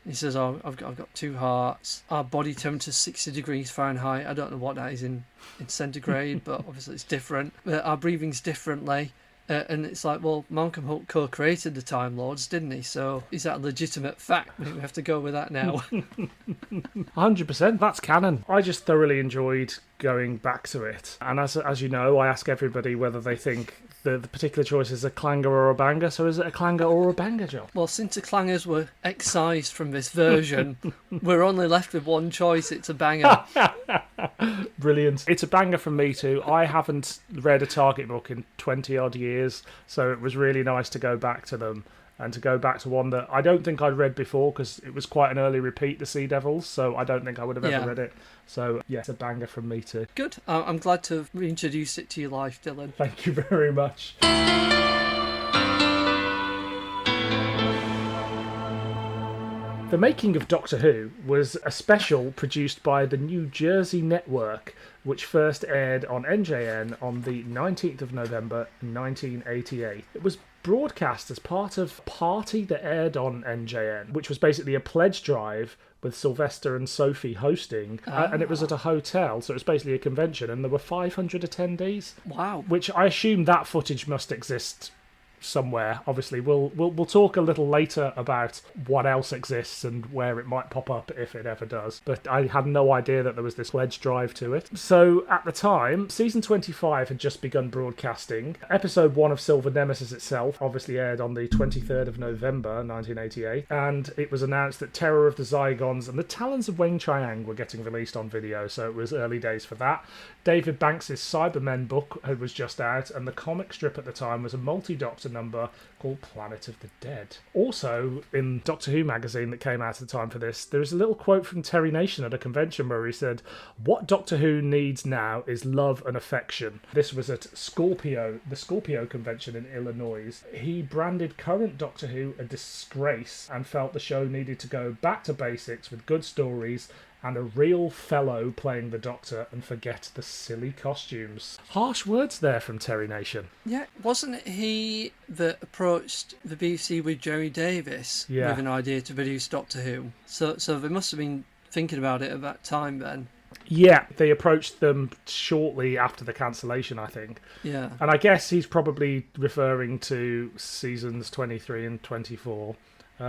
he says, I've got 2 hearts. Our body temperature is 60 degrees Fahrenheit. I don't know what that is in centigrade, but obviously it's different. Our breathing's differently. And it's like, well, Malcolm Hulke co-created the Time Lords, didn't he? So is that a legitimate fact? We have to go with that now. 100%, that's canon. I just thoroughly enjoyed going back to it. And as you know, I ask everybody whether they think the particular choice is a clanger or a banger. So is it a clanger or a banger, John? Well, since the clangers were excised from this version, we're only left with one choice. It's a banger. Brilliant. It's a banger from me too. I haven't read a Target book in 20 odd years, so it was really nice to go back to them and to go back to one that I don't think I'd read before because it was quite an early repeat, The Sea Devils, so I don't think I would have ever read it. So yeah, it's a banger from me too. Good. I'm glad to have reintroduced it to your life, Dylan. Thank you very much. The Making of Doctor Who was a special produced by the New Jersey Network, which first aired on NJN on the 19th of November 1988. It was broadcast as part of a party that aired on NJN, which was basically a pledge drive with Sylvester and Sophie hosting, and it was at a hotel, so it was basically a convention, and there were 500 attendees. Wow. Which I assume that footage must exist somewhere. Obviously, we'll talk a little later about what else exists and where it might pop up if it ever does. But I had no idea that there was this pledge drive to it. So at the time, season 25 had just begun broadcasting. Episode 1 of Silver Nemesis itself obviously aired on the 23rd of November 1988, and it was announced that Terror of the Zygons and the Talons of Weng Chiang were getting released on video, so it was early days for that. David Banks's Cybermen book was just out, and the comic strip at the time was a multi-Doctor number called Planet of the Dead. Also, in Doctor Who magazine that came out at the time for this, there is a little quote from Terry Nation at a convention where he said, "What Doctor Who needs now is love and affection." This was at the Scorpio convention in Illinois. He branded current Doctor Who a disgrace and felt the show needed to go back to basics with good stories and a real fellow playing the Doctor and forget the silly costumes. Harsh words there from Terry Nation. Yeah, wasn't it he that approached the BBC with Jerry Davis with an idea to produce Doctor Who? So they must have been thinking about it at that time then. Yeah, they approached them shortly after the cancellation, I think. Yeah. And I guess he's probably referring to seasons 23 and 24.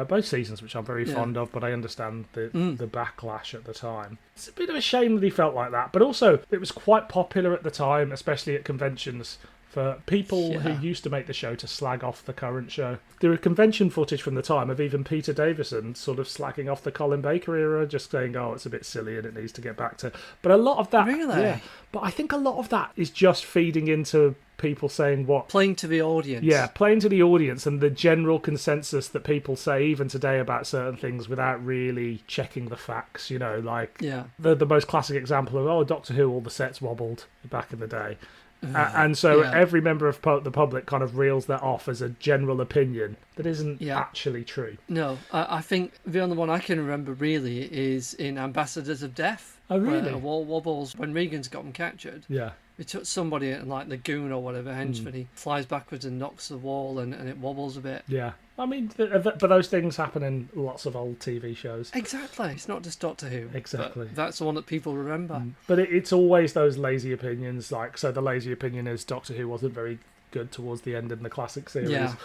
Both seasons, which I'm very fond of, but I understand the backlash at the time. It's a bit of a shame that he felt like that, but also it was quite popular at the time, especially at conventions, for people who used to make the show to slag off the current show. There are convention footage from the time of even Peter Davison sort of slagging off the Colin Baker era, just saying, oh, it's a bit silly and it needs to get back to... But a lot of that... Really? Yeah, but I think a lot of that is just feeding into people saying what... Playing to the audience. Yeah, playing to the audience and the general consensus that people say even today about certain things without really checking the facts, you know, like the most classic example of, oh, Doctor Who, all the sets wobbled back in the day. And so every member of the public kind of reels that off as a general opinion that isn't actually true. No, I think the only one I can remember really is in Ambassadors of Death. Oh, really? Where a wall wobbles when Regan's got them captured. Yeah. They took somebody in, like the goon or whatever, henchman, he flies backwards and knocks the wall and it wobbles a bit. Yeah. I mean, but those things happen in lots of old TV shows. Exactly. It's not just Doctor Who. Exactly. But that's the one that people remember. But it's always those lazy opinions. Like, so the lazy opinion is Doctor Who wasn't very good towards the end in the classic series. Yeah.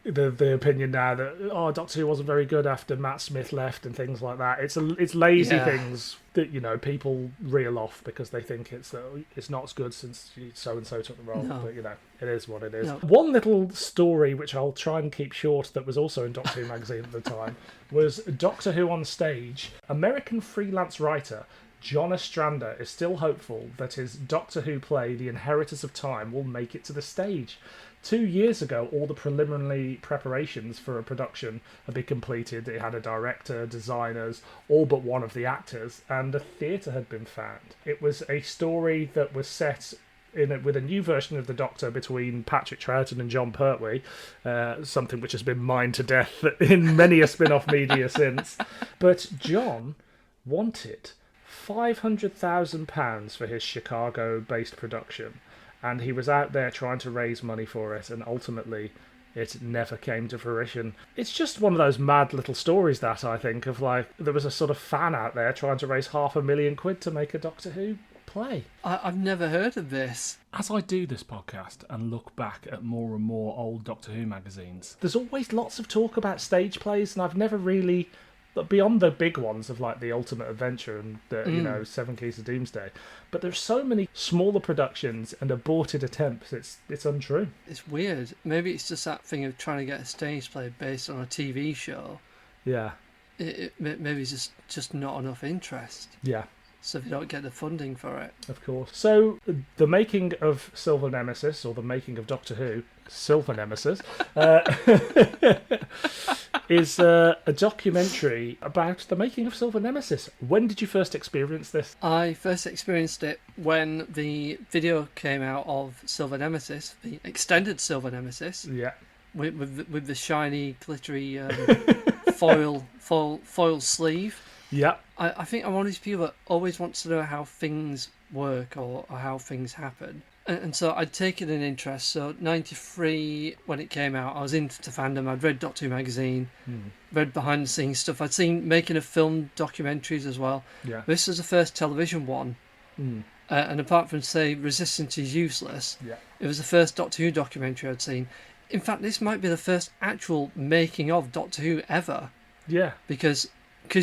The opinion now that Doctor Who wasn't very good after Matt Smith left and things like that. It's lazy things that, you know, people reel off because they think it's not as good since so and so took the role. No. But, you know, it is what it is. No. One little story which I'll try and keep short that was also in Doctor Who magazine at the time was Doctor Who on stage. American freelance writer John Ostrander is still hopeful that his Doctor Who play, The Inheritors of Time, will make it to the stage. 2 years ago, all the preliminary preparations for a production had been completed. It had a director, designers, all but one of the actors, and a theatre had been found. It was a story that was set with a new version of the Doctor between Patrick Troughton and John Pertwee, something which has been mined to death in many a spin-off media since. But John wanted £500,000 for his Chicago-based production, and he was out there trying to raise money for it, and ultimately it never came to fruition. It's just one of those mad little stories that I think of, like, there was a sort of fan out there trying to raise £500,000 to make a Doctor Who play. I've never heard of this. As I do this podcast and look back at more and more old Doctor Who magazines, there's always lots of talk about stage plays, and I've never really, beyond the big ones of like The Ultimate Adventure and the, Seven Keys to Doomsday, but there's so many smaller productions and aborted attempts, it's untrue. It's weird. Maybe it's just that thing of trying to get a stage play based on a TV show. Yeah. Maybe it's just not enough interest. Yeah. So they don't get the funding for it. Of course. So, the making of Silver Nemesis, or the making of Doctor Who, Silver Nemesis, is a documentary about the making of Silver Nemesis. When did you first experience this? I first experienced it when the video came out of Silver Nemesis, the extended Silver Nemesis. Yeah. With the shiny, glittery foil sleeve. Yeah. I think I'm one of these people that always wants to know how things work or how things happen. And so I'd taken an interest. So 93, when it came out, I was into fandom. I'd read Doctor Who magazine, read behind the scenes stuff. I'd seen making of film documentaries as well. Yeah. This was the first television one. And apart from, say, Resistance is Useless, it was the first Doctor Who documentary I'd seen. In fact, this might be the first actual making of Doctor Who ever. Yeah. Because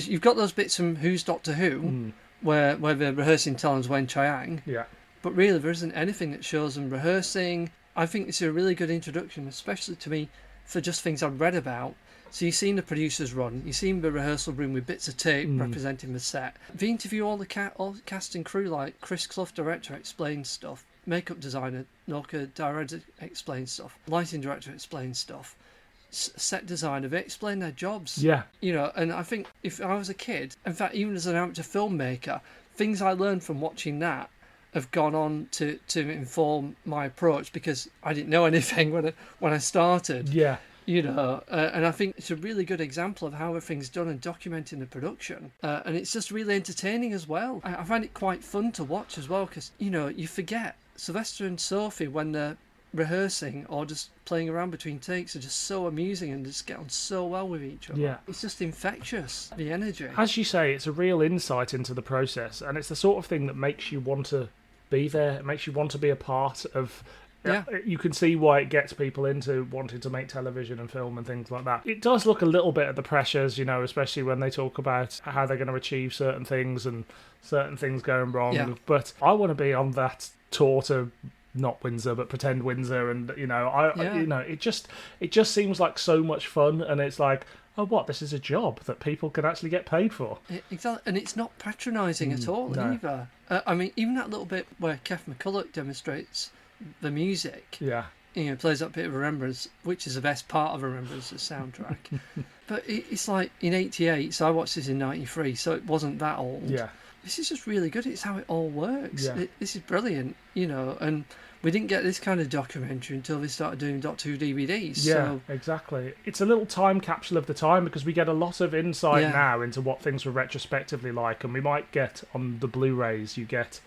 you've got those bits from Who's Doctor Who, where they're rehearsing Talon's Wen Chiang. Yeah. But really, there isn't anything that shows them rehearsing. I think this is a really good introduction, especially to me, for just things I've read about. So you've seen the producers run, you've seen the rehearsal room with bits of tape representing the set. They interview all the cast and crew, like Chris Clough, director, explains stuff. Makeup designer, Norka, director, explains stuff. Lighting director explains stuff. Set designer, they explain their jobs. Yeah. And I think if I was a kid, in fact, even as an amateur filmmaker, things I learned from watching that have gone on to inform my approach, because I didn't know anything when I started. Yeah. And I think it's a really good example of how everything's done and documenting the production. And it's just really entertaining as well. I find it quite fun to watch as well, because, you forget Sylvester and Sophie, when they're rehearsing or just playing around between takes, are just so amusing and just get on so well with each other. Yeah. It's just infectious, the energy. As you say, it's a real insight into the process, and it's the sort of thing that makes you want to be there. It makes you want to be a part of. Yeah. You can see why it gets people into wanting to make television and film and things like that. It does look a little bit at the pressures, especially when they talk about how they're going to achieve certain things and certain things going wrong. Yeah. But I want to be on that tour to not Windsor, but pretend Windsor, and it just seems like so much fun, and it's like, oh, what? This is a job that people can actually get paid for. Exactly, and it's not patronising at all either. I mean, even that little bit where Kev McCulloch demonstrates the music, plays that bit of Remembrance, which is the best part of Remembrance, the soundtrack. But it's like in '88, so I watched this in '93, so it wasn't that old. Yeah. This is just really good. It's how it all works. Yeah. This is brilliant, and we didn't get this kind of documentary until they started doing Doctor Who DVDs. Yeah, so. Exactly. It's a little time capsule of the time, because we get a lot of insight now into what things were retrospectively like, and we might get on the Blu-rays, you get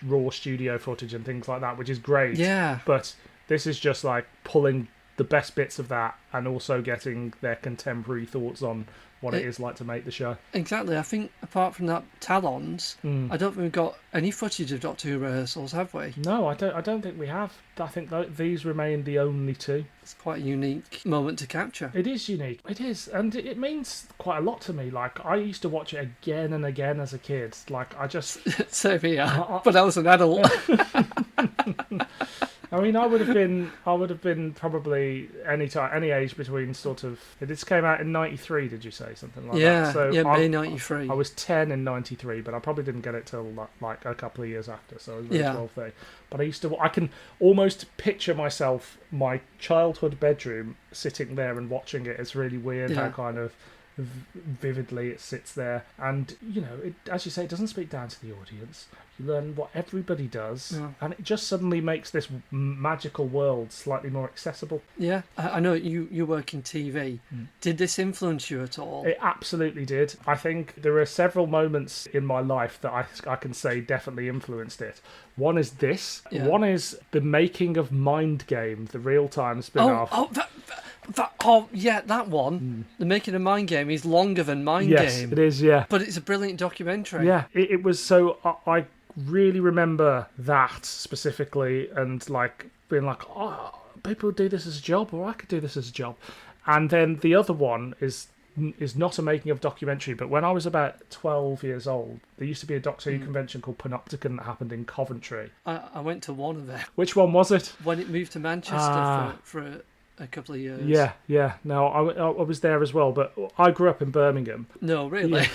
raw studio footage and things like that, which is great. Yeah. But this is just like pulling the best bits of that and also getting their contemporary thoughts on what it is like to make the show. Exactly. I think apart from that Talons, I don't think we've got any footage of Doctor Who rehearsals, have we? No, I don't think we have. I think these remain the only two. It's quite a unique moment to capture. It is unique. It is, and it means quite a lot to me. Like, I used to watch it again and again as a kid. Like, I just... Same here, but I was an adult. I mean, I would have been probably any age between sort of. This came out in '93. Did you say something like that? So May '93. I was 10 in '93, but I probably didn't get it till like a couple of years after. So I was 12 there. But I can almost picture myself, my childhood bedroom, sitting there and watching it. It's really weird how kind of vividly it sits there, and as you say, it doesn't speak down to the audience. You learn what everybody does, and it just suddenly makes this magical world slightly more accessible. Yeah, I know you work in TV. Did this influence you at all? It absolutely did. I think there are several moments in my life that I can say definitely influenced it. One is this. Yeah. One is the making of Mind Game, the real-time spin-off. That one. The making of Mind Game is longer than Mind Game. Yes, it is, yeah. But it's a brilliant documentary. Yeah, it was so... I really remember that specifically, and like being like, oh, people do this as a job, or I could do this as a job. And then the other one is not a making of documentary, but when I was about 12 years old, there used to be a Doctor Who convention called Panopticon that happened in Coventry. I went to one of them. Which one was it? When it moved to Manchester for a couple of years. Yeah. No, I was there as well, but I grew up in Birmingham. No, really?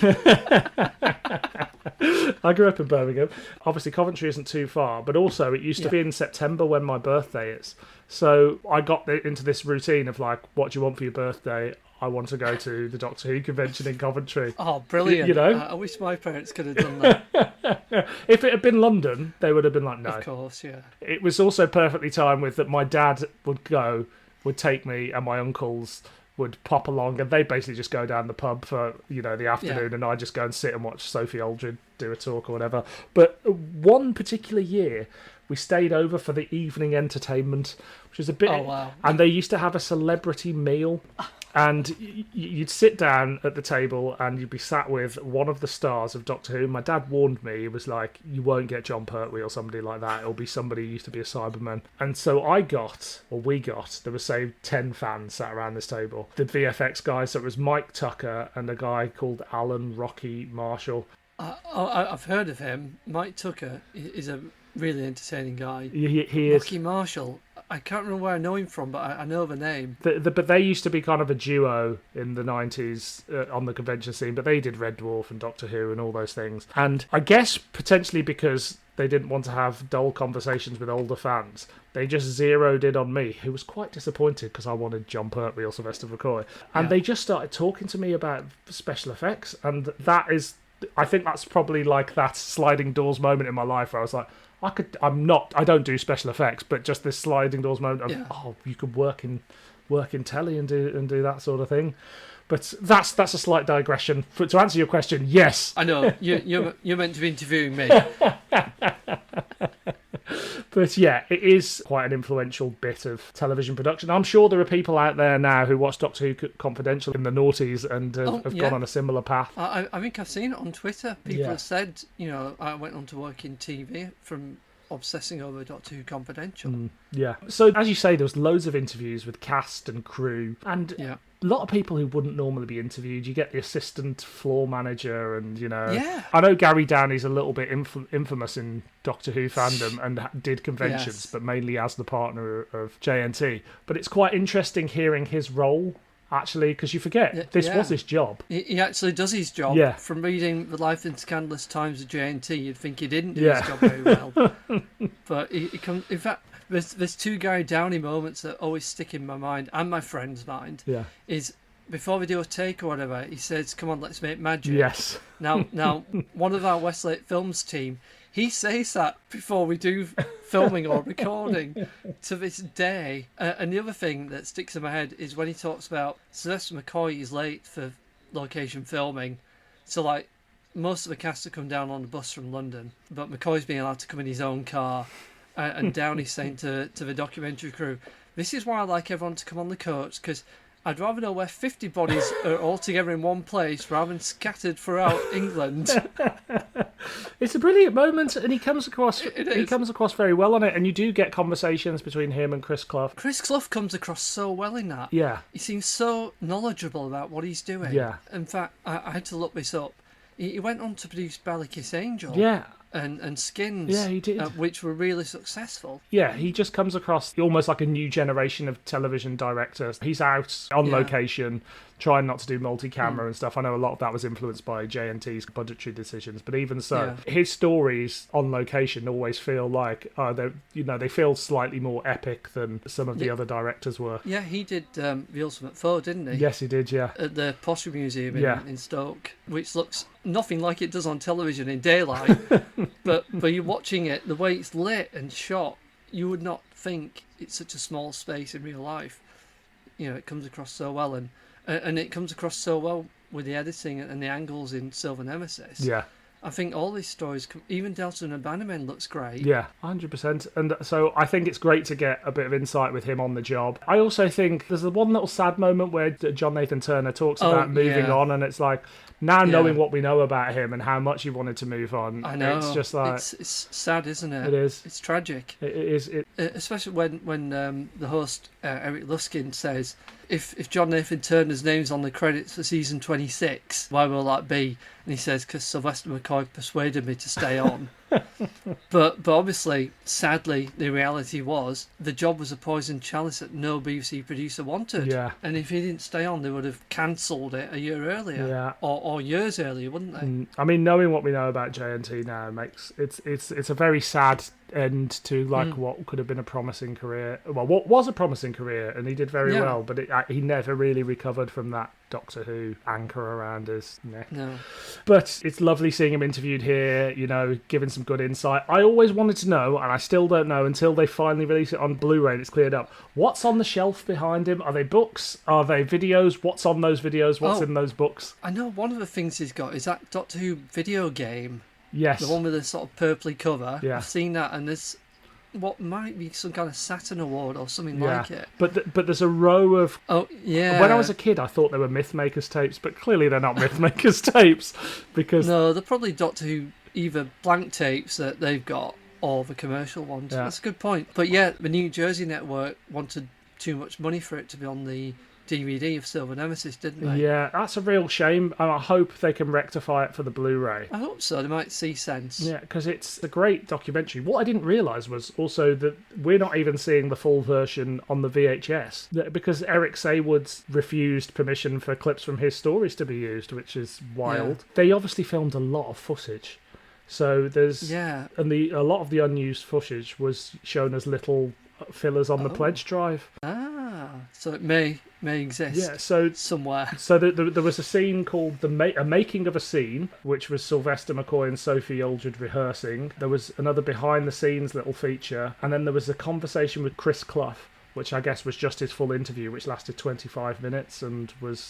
I grew up in Birmingham. Obviously, Coventry isn't too far, but also it used to be in September when my birthday is. So I got into this routine of like, what do you want for your birthday? I want to go to the Doctor Who convention in Coventry. Oh, brilliant. You know? I wish my parents could have done that. If it had been London, they would have been like, no. Of course, yeah. It was also perfectly timed with that my dad would take me, and my uncles would pop along, and they basically just go down the pub for, the afternoon, and I just go and sit and watch Sophie Aldred do a talk or whatever. But one particular year, we stayed over for the evening entertainment, which was a bit... Oh, wow. And they used to have a celebrity meal. And you'd sit down at the table and you'd be sat with one of the stars of Doctor Who. My dad warned me, he was like, you won't get John Pertwee or somebody like that. It'll be somebody who used to be a Cyberman. And so we got, there were say 10 fans sat around this table. The VFX guys, so it was Mike Tucker and a guy called Alan Rocky Marshall. I've heard of him. Mike Tucker is a really entertaining guy. He is. Rocky Marshall. I can't remember where I know him from, but I know the name. But they used to be kind of a duo in the 90s on the convention scene, but they did Red Dwarf and Doctor Who and all those things. And I guess potentially because they didn't want to have dull conversations with older fans, they just zeroed in on me, who was quite disappointed because I wanted John Pertwee or Sylvester McCoy. And they just started talking to me about special effects, and that is... I think that's probably like that sliding doors moment in my life where I was like, I don't do special effects, but just this sliding doors moment of, you could work in telly and do that sort of thing. But that's a slight digression. To answer your question, yes. I know, you're meant to be interviewing me. But yeah, it is quite an influential bit of television production. I'm sure there are people out there now who watch Doctor Who Confidential in the noughties and have gone on a similar path. I think I've seen it on Twitter. People have said, I went on to work in TV from obsessing over Doctor Who Confidential. Yeah. So, as you say, there was loads of interviews with cast and crew. And... yeah. A lot of people who wouldn't normally be interviewed. You get the assistant floor manager, and Yeah. I know Gary Downey's a little bit infamous in Doctor Who fandom and did conventions, but mainly as the partner of JNT. But it's quite interesting hearing his role, actually, because you forget this was his job. He actually does his job. Yeah. From reading the Life and Scandalous Times of JNT, you'd think he didn't do his job very well. But he comes. In fact, there's two Gary Downey moments that always stick in my mind and my friend's mind. Yeah. Is before we do a take or whatever, he says, "Come on, let's make magic." Yes. Now, one of our Westlake Films team, he says that before we do filming or recording to this day. And the other thing that sticks in my head is when he talks about Sylvester McCoy is late for location filming. So, like, most of the cast have come down on the bus from London, but McCoy's being allowed to come in his own car. And Downey's saying to the documentary crew, this is why I like everyone to come on the coach, because I'd rather know where 50 bodies are all together in one place rather than scattered throughout England. It's a brilliant moment, and he comes across very well on it, and you do get conversations between him and Chris Clough. Chris Clough comes across so well in that. Yeah. He seems so knowledgeable about what he's doing. Yeah. In fact, I had to look this up. He went on to produce Ballykiss Angel. Yeah. And Skins. Yeah, he did. Which were really successful. Yeah, he just comes across almost like a new generation of television directors. He's out on location, trying not to do multi-camera and stuff. I know a lot of that was influenced by JNT's budgetary decisions, but even so, his stories on location always feel like they feel slightly more epic than some of the other directors were. Yeah, he did The Ultimate Foe, didn't he? Yes, he did. Yeah, at the Pottery Museum in Stoke, which looks nothing like it does on television in daylight. but you're watching it, the way it's lit and shot, you would not think it's such a small space in real life. It comes across so well, and it comes across so well with the editing and the angles in Silver Nemesis. Yeah. I think all these stories, even Delta and Bannerman looks great. Yeah, 100%. And so I think it's great to get a bit of insight with him on the job. I also think there's the one little sad moment where John Nathan Turner talks about moving on, and it's like, now knowing what we know about him and how much he wanted to move on, I know. it's just like... It's sad, isn't it? It is. It's tragic. It is. Especially when the host, Eric Luskin, says, if John Nathan Turner's name's on the credits for season 26, why will that be? And he says, because Sylvester McCoy persuaded me to stay on. But obviously, sadly, the reality was the job was a poisoned chalice that no BBC producer wanted. Yeah. And if he didn't stay on, they would have cancelled it a year earlier. Yeah. Or years earlier, wouldn't they? I mean, knowing what we know about JNT now makes it's a very sad end to what could have been a promising career. Well, what was a promising career, and he did very well, but he never really recovered from that Doctor Who anchor around his neck. No. But it's lovely seeing him interviewed here, giving some good insight. I always wanted to know, and I still don't know until they finally release it on Blu-ray and it's cleared up, what's on the shelf behind him? Are they books? Are they videos? What's on those videos? What's in those books? I know one of the things he's got is that Doctor Who video game. Yes. The one with the sort of purpley cover. Yeah. I've seen that, and there's what might be some kind of Saturn Award or something like it. But there's a row of... Oh, yeah. When I was a kid, I thought they were Mythmakers tapes, but clearly they're not Mythmakers tapes, because... No, they're probably Doctor Who either blank tapes that they've got or the commercial ones. Yeah. That's a good point. But yeah, the New Jersey network wanted too much money for it to be on the DVD of Silver Nemesis, didn't they? Yeah, that's a real shame, and I hope they can rectify it for the Blu-ray. I hope so. They might see sense. Yeah, because it's a great documentary. What I didn't realise was also that we're not even seeing the full version on the VHS, because Eric Saywood's refused permission for clips from his stories to be used, which is wild. Yeah. They obviously filmed a lot of footage. So there's... Yeah. And a lot of the unused footage was shown as little fillers on the pledge drive. So it may exist somewhere. So there was a scene called a making of a scene, which was Sylvester McCoy and Sophie Aldred rehearsing. There was another behind the scenes little feature, and then there was a conversation with Chris Clough, which I guess was just his full interview, which lasted 25 minutes and was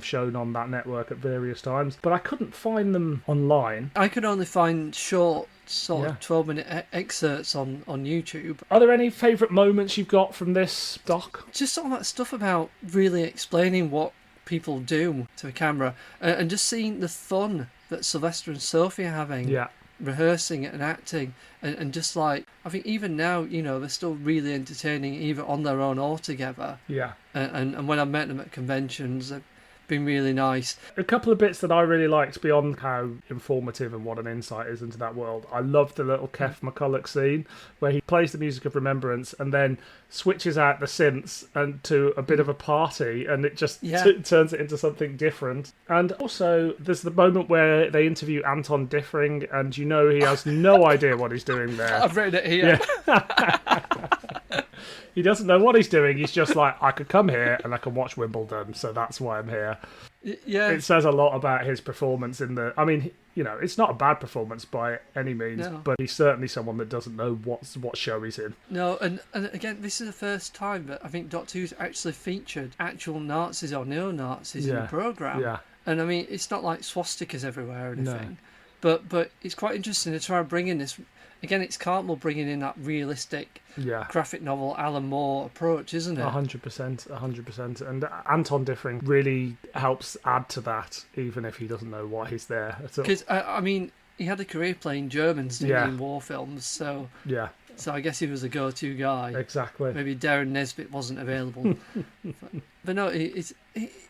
shown on that network at various times. But I couldn't find them online. I could only find short, sort of 12-minute excerpts on YouTube. Are there any favourite moments you've got from this doc? Just all that stuff about really explaining what people do to a camera, and just seeing the fun that Sylvester and Sophie are having. Yeah. Rehearsing and acting, and just like, I think even now, they're still really entertaining either on their own or together. Yeah. And when I met them at conventions, they've been really nice. A couple of bits that I really liked beyond how informative and what an insight is into that world. I loved the little Kev McCulloch scene where he plays the music of remembrance and then switches out the synths and to a bit of a party, and it just turns it into something different. And also there's the moment where they interview Anton Diffring, and he has no idea what he's doing there. I've written it here. Yeah. He doesn't know what he's doing. He's just like, I could come here and I can watch Wimbledon, so that's why I'm here. Yeah. It says a lot about his performance in the... I mean, it's not a bad performance by any means, but he's certainly someone that doesn't know what show he's in. No, and again, this is the first time that I think Doctor Who's actually featured actual Nazis or neo-Nazis in the programme. Yeah. And I mean, it's not like swastikas everywhere or anything. No. But it's quite interesting to try and bring in this... Again, it's Cartmel bringing in that realistic graphic novel Alan Moore approach, isn't it? 100%. And Anton Diffring really helps add to that, even if he doesn't know why he's there at all. Because, I mean, he had a career playing Germans in war films, so... Yeah. So I guess he was a go-to guy. Exactly. Maybe Darren Nesbitt wasn't available. but no,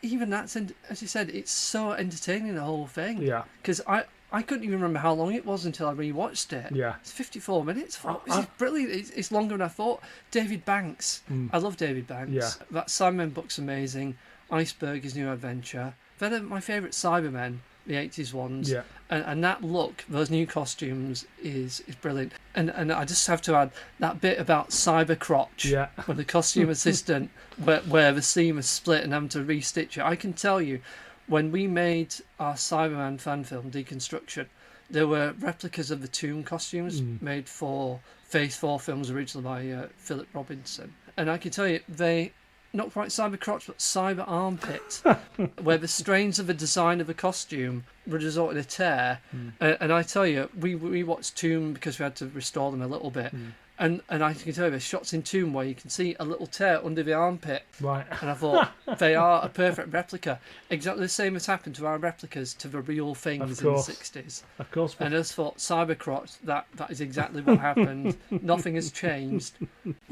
even that's... As you said, it's so entertaining, the whole thing. Yeah. Because I couldn't even remember how long it was until I rewatched it. Yeah. It's 54 minutes. This is brilliant. It's longer than I thought. David Banks. I love David Banks. Yeah. That Cybermen book's amazing. Iceberg, His New Adventure. They're my favourite Cybermen, the 80s ones. Yeah. And that look, those new costumes, is brilliant. And I just have to add that bit about Cyber Crotch. Yeah. When the costume assistant, where the seam is split and having to restitch it. I can tell you, when we made our Cyberman fan film, Deconstruction, there were replicas of the Tomb costumes made for Phase 4 films originally by Philip Robinson. And I can tell you, they not quite cyber crotch, but cyber armpit, where the strains of a design of a costume would result in a tear. And I tell you, we watched Tomb because we had to restore them a little bit. And I can tell you, there's shots in Tomb where you can see a little tear under the armpit. Right. And I thought, they are a perfect replica. Exactly the same has happened to our replicas to the real things in the 60s. Of course. And as for cybercrotch, that is exactly what happened. Nothing has changed.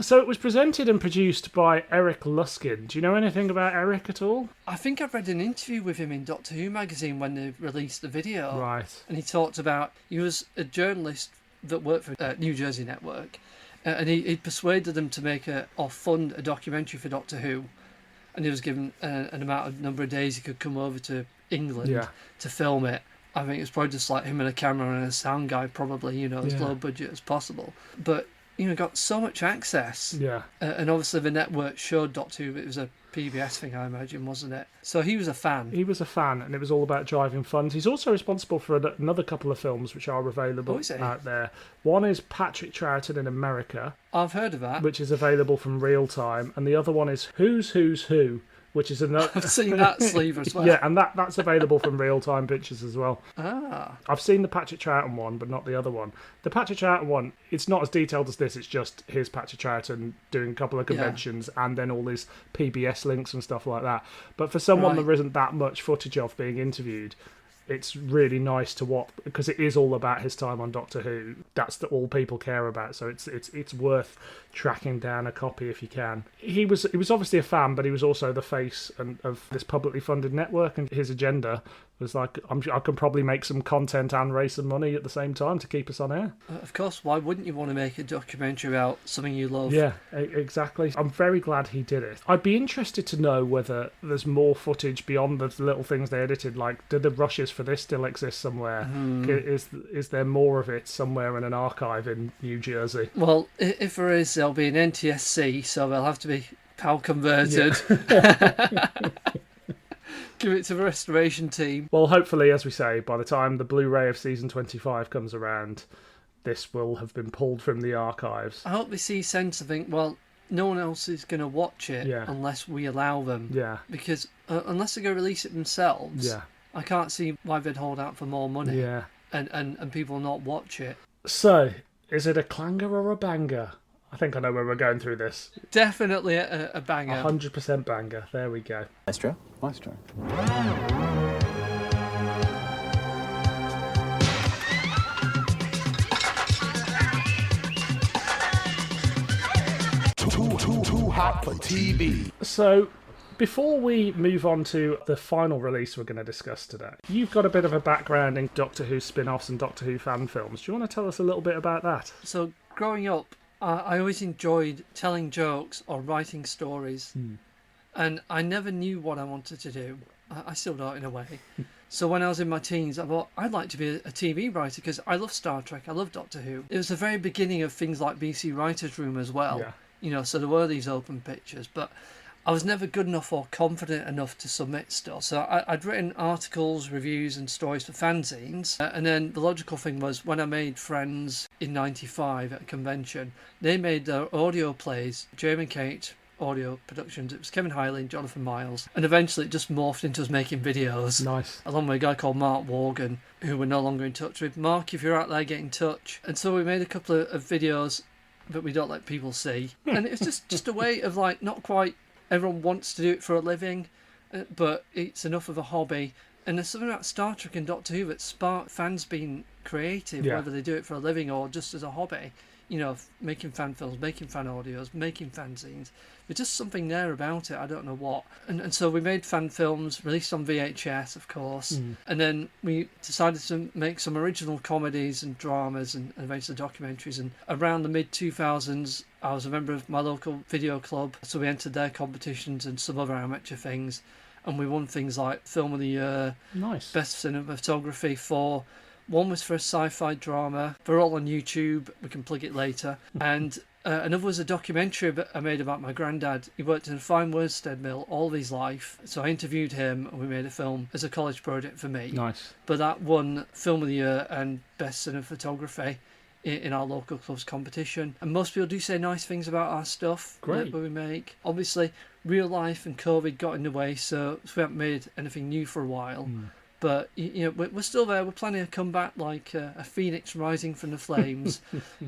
So it was presented and produced by Eric Luskin. Do you know anything about Eric at all? I think I've read an interview with him in Doctor Who magazine when they released the video. Right. And he talked about, he was a journalist that worked for New Jersey Network. And he persuaded them to make fund a documentary for Doctor Who, and he was given an number of days he could come over to England to film it. I think it was probably just like him and a camera and a sound guy, probably, as low budget as possible. But got so much access. Yeah. And obviously the network showed Doctor Who. It was a PBS thing, I imagine, wasn't it? So he was a fan. He was a fan, and it was all about driving funds. He's also responsible for another couple of films which are available out there. One is Patrick Troughton in America. I've heard of that. Which is available from Real Time. And the other one is Who's Who, which is another... I've seen that sleeve as well. Yeah, and that's available from Real Time Pictures as well. Ah. I've seen the Patrick Troughton one, but not the other one. The Patrick Troughton one, it's not as detailed as this. It's just here's Patrick Troughton doing a couple of conventions and then all these PBS links and stuff like that. But for someone there isn't that much footage of being interviewed, it's really nice to watch because it is all about his time on Doctor Who. That's all people care about, so it's worth tracking down a copy if you can. He was obviously a fan, but he was also the face of this publicly funded network, and his agenda was like, I can probably make some content and raise some money at the same time to keep us on air. Of course, why wouldn't you want to make a documentary about something you love? Yeah, exactly. I'm very glad he did it. I'd be interested to know whether there's more footage beyond the little things they edited, like do the rushes for this still exist somewhere? Is there more of it somewhere in an archive in New Jersey? Well, if there is, there'll be an NTSC, so they'll have to be PAL converted. Yeah. Give it to the restoration team. Well, hopefully, as we say, by the time the Blu-ray of season 25 comes around, this will have been pulled from the archives. I hope they see sense and think, well, no one else is going to watch it unless we allow them. Yeah. Because unless they're going to release it themselves, I can't see why they'd hold out for more money. Yeah. And people not watch it. So, is it a clanger or a banger? I think I know where we're going through this. Definitely a banger. 100% banger. There we go. Maestro. Too hot for TV. So, before we move on to the final release we're going to discuss today, you've got a bit of a background in Doctor Who spin-offs and Doctor Who fan films. Do you want to tell us a little bit about that? So, growing up, I always enjoyed telling jokes or writing stories. And I never knew what I wanted to do. I still don't in a way. So when I was in my teens, I thought I'd like to be a TV writer because I love Star Trek, I love Doctor Who. It was the very beginning of things like BC Writers' Room as well. Yeah. So there were these open pictures, but I was never good enough or confident enough to submit stuff. So I'd written articles, reviews and stories for fanzines. And then the logical thing was when I made friends in 95 at a convention, they made their audio plays, Jamie and Kate audio productions. It was Kevin Hiley and Jonathan Miles. And eventually it just morphed into us making videos. Nice. Along with a guy called Mark Morgan, who we're no longer in touch with. Mark, if you're out there, get in touch. And so we made a couple of videos that we don't let people see. And it was just a way of like, not quite everyone wants to do it for a living, but it's enough of a hobby. And there's something about Star Trek and Doctor Who that spark fans being creative, whether they do it for a living or just as a hobby. Making fan films, making fan audios, making fanzines. There's just something there about it, I don't know what. And so we made fan films, released on VHS, of course. And then we decided to make some original comedies and dramas and eventually documentaries. And around the mid-2000s, I was a member of my local video club, so we entered their competitions and some other amateur things. And we won things like Film of the Year, nice, Best Cinematography for... One was for a sci-fi drama. They're all on YouTube. We can plug it later. And another was a documentary I made about my granddad. He worked in a fine worsted mill all of his life. So I interviewed him and we made a film as a college project for me. Nice. But that won Film of the Year and Best Cinematography in our local club's competition. And most people do say nice things about our stuff that we make. Obviously, real life and COVID got in the way, so we haven't made anything new for a while. But we're still there. We're planning to come back like a phoenix rising from the flames.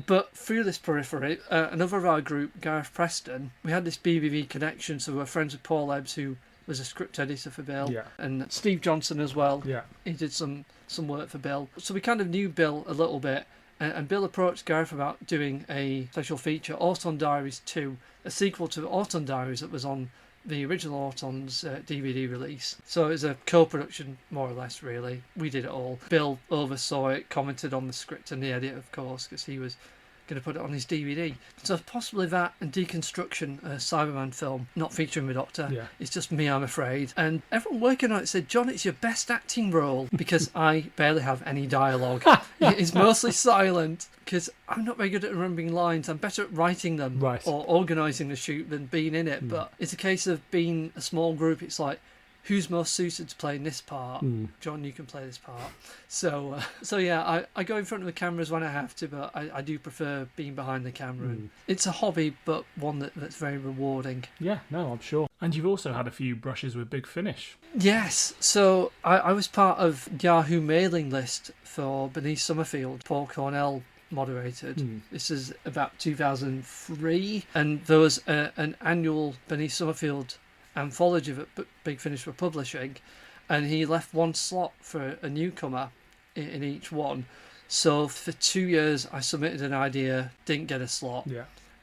But through this periphery, another of our group, Gareth Preston, we had this BBV connection. So we're friends with Paul Ebbs, who was a script editor for Bill, and Steve Johnson as well. Yeah, he did some work for Bill. So we kind of knew Bill a little bit. And Bill approached Gareth about doing a special feature, Auton Diaries 2, a sequel to Auton Diaries that was on the original Auton's DVD release. So it was a co-production, more or less, really. We did it all. Bill oversaw it, commented on the script and the edit, of course, because he was going to put it on his DVD. So possibly that and Deconstruction, a Cyberman film, not featuring the Doctor. Yeah. It's just me, I'm afraid. And everyone working on it said, John, it's your best acting role, because I barely have any dialogue. It's mostly silent, because I'm not very good at remembering lines. I'm better at writing them or organising the shoot than being in it. But it's a case of being a small group. It's like, who's most suited to playing this part? John, you can play this part. So yeah, I go in front of the cameras when I have to, but I do prefer being behind the camera. And it's a hobby, but one that's very rewarding. Yeah, no, I'm sure. And you've also had a few brushes with Big Finish. Yes, so I was part of Yahoo mailing list for Bernice Summerfield, Paul Cornell moderated. This is about 2003, and there was an annual Bernice Summerfield anthology that Big Finish were publishing, and he left one slot for a newcomer in each one. So for 2 years I submitted an idea, didn't get a slot,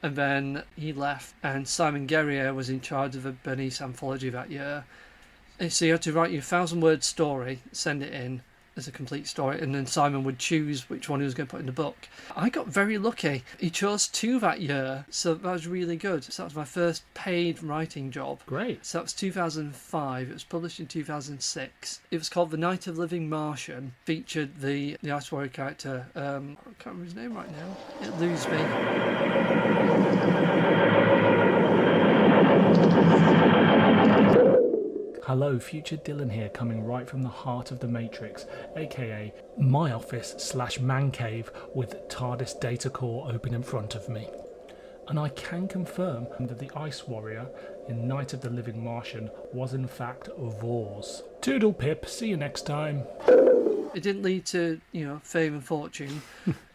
and then he left, and Simon Guerrier was in charge of a Bernice anthology that year. And so you had to write your 1,000-word story, send it in as a complete story, and then Simon would choose which one he was going to put in the book. I got very lucky. He chose 2 that year, so that was really good. So that was my first paid writing job. Great. So that was 2005. It was published in 2006. It was called The Night of Living Martian. Featured the Ice Warrior character. I can't remember his name right now. It lose me. Hello, future Dylan here, coming right from the heart of the Matrix, aka my office / man cave with TARDIS data core open in front of me. And I can confirm that the Ice Warrior in Night of the Living Martian was in fact Vors. Toodle pip, see you next time. It didn't lead to, fame and fortune,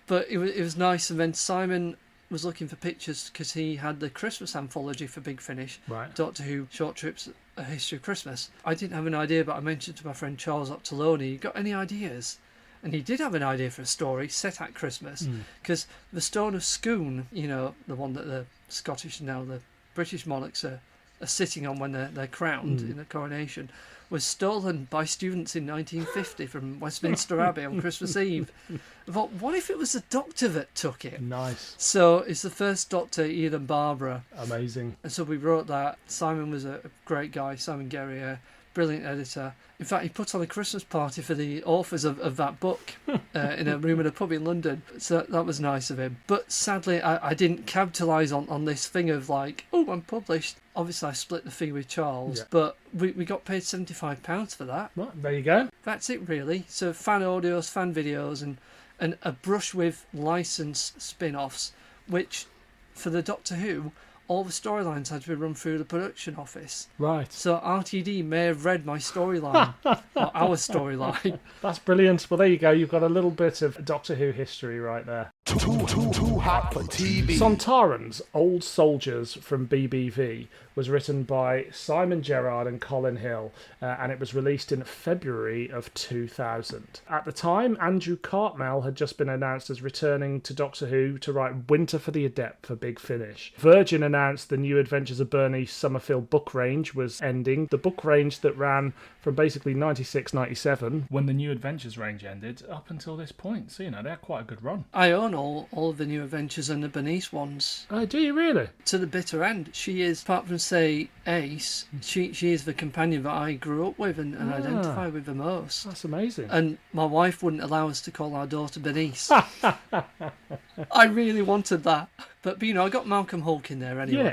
but it was nice. And then Simon was looking for pictures because he had the Christmas anthology for Big Finish, Doctor Who Short Trips, A History of Christmas. I didn't have an idea, but I mentioned to my friend Charles Octoloni, you got any ideas? And he did have an idea for a story set at Christmas, because the Stone of Scone, the one that the Scottish and now the British monarchs are sitting on when they're crowned in the coronation, was stolen by students in 1950 from Westminster Abbey on Christmas Eve. I thought, what if it was the Doctor that took it? Nice. So it's the first Doctor, Ian and Barbara. Amazing. And so we wrote that. Simon was a great guy, Simon Guerrier, brilliant editor. In fact, he put on a Christmas party for the authors of that book in a room in a pub in London. So that was nice of him. But sadly, I didn't capitalise on this thing of like, oh, I'm published. Obviously, I split the fee with Charles, but we got paid £75 for that. Well, there you go. That's it, really. So fan audios, fan videos, and a brush with licensed spin-offs, which, for the Doctor Who, all the storylines had to be run through the production office. Right. So RTD may have read my storyline, or our storyline. That's brilliant. Well, there you go. You've got a little bit of Doctor Who history right there. Too hot for TV. Sontaran's Old Soldiers from BBV was written by Simon Gerrard and Colin Hill, and it was released in February of 2000. At the time, Andrew Cartmel had just been announced as returning to Doctor Who to write Winter for the Adept for Big Finish. Virgin announced the New Adventures of Bernice Summerfield book range was ending. The book range that ran from basically 96-97, when the New Adventures range ended, up until this point. So, they had quite a good run. I own all of the New Adventures and the Bernice ones. Oh, do you really? To the bitter end. She is, apart from, say, Ace, she is the companion that I grew up with and identify with the most. That's amazing. And my wife wouldn't allow us to call our daughter Bernice. I really wanted that. But I got Malcolm Hulke in there anyway. Yeah,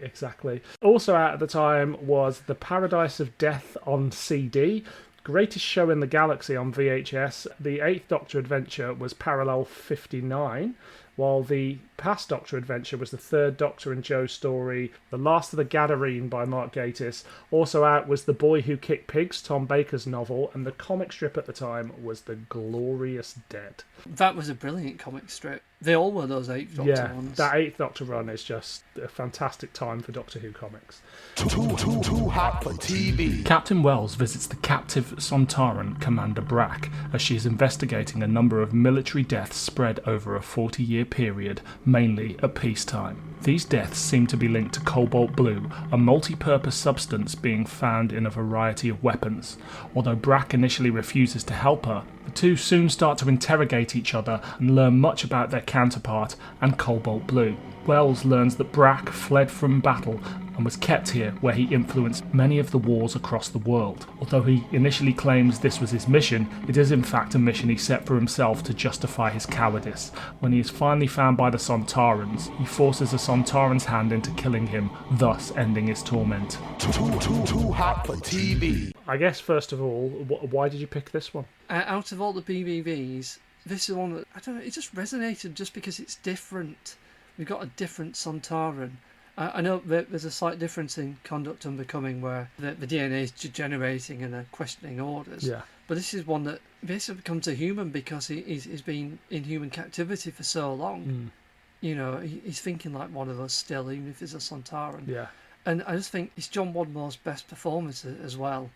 exactly. Also out at the time was The Paradise of Death on CD, Greatest Show in the Galaxy on VHS. The Eighth Doctor adventure was Parallel 59, while the past Doctor adventure was the third Doctor and Joe story. The Last of the Gadarene by Mark Gatiss. Also out was The Boy Who Kicked Pigs, Tom Baker's novel, and the comic strip at the time was The Glorious Dead. That was a brilliant comic strip. They all were, those Eighth Doctor ones. That Eighth Doctor run is just a fantastic time for Doctor Who comics. Too hot for TV. Captain Wells visits the captive Sontaran Commander Brack as she is investigating a number of military deaths spread over a 40-year period, mainly at peacetime. These deaths seem to be linked to cobalt blue, a multi-purpose substance being found in a variety of weapons. Although Brack initially refuses to help her, the two soon start to interrogate each other and learn much about their counterpart and cobalt blue. Wells learns that Brack fled from battle and was kept here where he influenced many of the wars across the world. Although he initially claims this was his mission, it is in fact a mission he set for himself to justify his cowardice. When he is finally found by the Sontarans, he forces a Sontaran's hand into killing him, thus ending his torment. Too hot for TV. I guess first of all, why did you pick this one? Out of all the BBVs, this is one that, I don't know, it just resonated just because it's different. We've got a different Sontaran. I know there's a slight difference in Conduct Unbecoming where the DNA is degenerating and are questioning orders. Yeah. But this is one that basically becomes a human because he's been in human captivity for so long. You know, he's thinking like one of us still, even if he's a Sontaran. Yeah. And I just think it's John Wadmore's best performance as well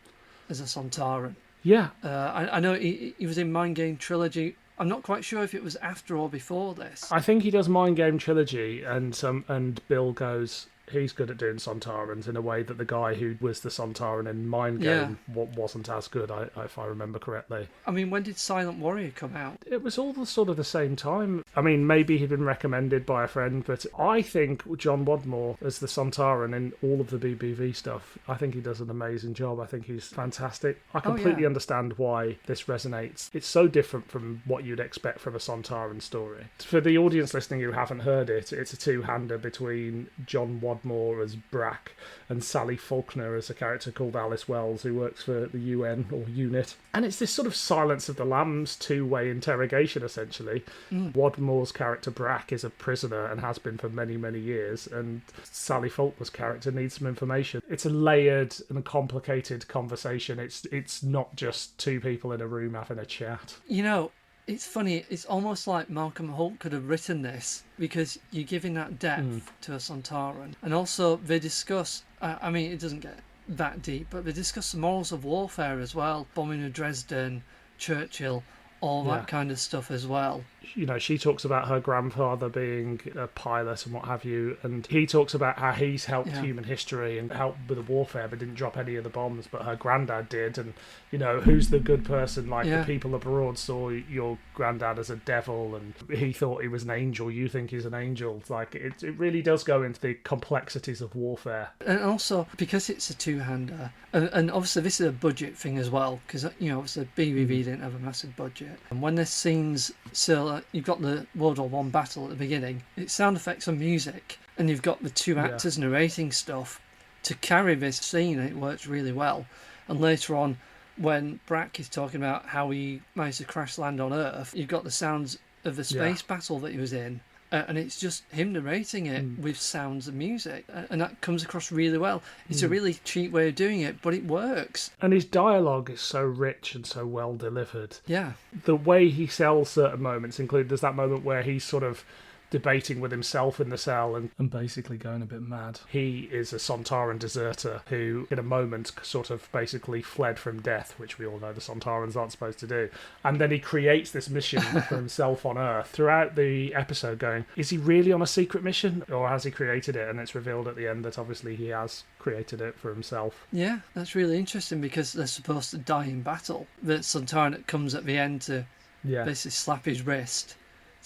as a Sontaran. Yeah. I know he was in Mind Game Trilogy. I'm not quite sure if it was after or before this. I think he does Mind Game Trilogy, and Bill goes, he's good at doing Sontarans in a way that the guy who was the Sontaran in Mind Game wasn't as good, if I remember correctly. I mean, when did Silent Warrior come out? It was all sort of the same time. I mean, maybe he'd been recommended by a friend, but I think John Wadmore as the Sontaran in all of the BBV stuff, I think he does an amazing job. I think he's fantastic. I completely understand why this resonates. It's so different from what you'd expect from a Sontaran story. For the audience listening who haven't heard it, it's a two-hander between John Wadmore as Brack and Sally Faulkner as a character called Alice Wells who works for the UN or UNIT. And it's this sort of Silence of the Lambs two-way interrogation, essentially. Wadmore's character Brack is a prisoner and has been for many, many years, and Sally Faulkner's character needs some information. It's a layered and complicated conversation. It's not just two people in a room having a chat. You know, it's funny, it's almost like Malcolm Hulke could have written this because you're giving that depth to a Sontaran. And also they discuss, I mean, it doesn't get that deep, but they discuss the morals of warfare as well. Bombing of Dresden, Churchill, all that kind of stuff as well. You know, she talks about her grandfather being a pilot and what have you, and he talks about how he's helped human history and helped with the warfare but didn't drop any of the bombs, but her granddad did. And, you know, who's the good person? Like, the people abroad saw your granddad as a devil and he thought he was an angel. You think he's an angel. It's like, it really does go into the complexities of warfare. And also, because it's a two-hander, and obviously this is a budget thing as well, because, you know, obviously BBV didn't have a massive budget. And when there's scenes, so you've got the World War I battle at the beginning, it's sound effects and music, and you've got the two actors narrating stuff to carry this scene, and it works really well. And later on, when Brack is talking about how he managed to crash land on Earth, you've got the sounds of the space battle that he was in, and it's just him narrating it with sounds and music, and that comes across really well. It's a really cheap way of doing it, but it works. And his dialogue is so rich and so well delivered. Yeah. The way he sells certain moments, include there's that moment where he's sort of debating with himself in the cell and basically going a bit mad. He is a Sontaran deserter who, in a moment, sort of basically fled from death, which we all know the Sontarans aren't supposed to do. And then he creates this mission for himself on Earth. Throughout the episode going, is he really on a secret mission? Or has he created it? And it's revealed at the end that obviously he has created it for himself. Yeah, that's really interesting because they're supposed to die in battle. The Sontaran that comes at the end to basically slap his wrist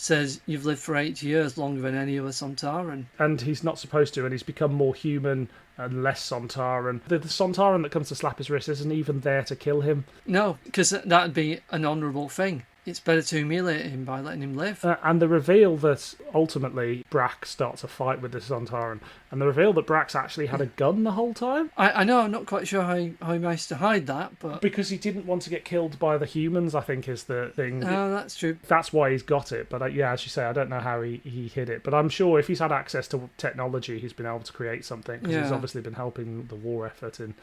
says, you've lived for 8 years, longer than any other Sontaran. And he's not supposed to, and he's become more human and less Sontaran. The Sontaran that comes to slap his wrist isn't even there to kill him. No, because that'd be an honourable thing. it's better to humiliate him by letting him live. And the reveal that ultimately Brack starts a fight with the Sontaran, and the reveal that Brack's actually had a gun the whole time. I know, I'm not quite sure how he managed to hide that, but... Because he didn't want to get killed by the humans, I think, is the thing. Oh, that's true. That's why he's got it. But yeah, as you say, I don't know how he hid it. But I'm sure if he's had access to technology, he's been able to create something, because he's obviously been helping the war effort in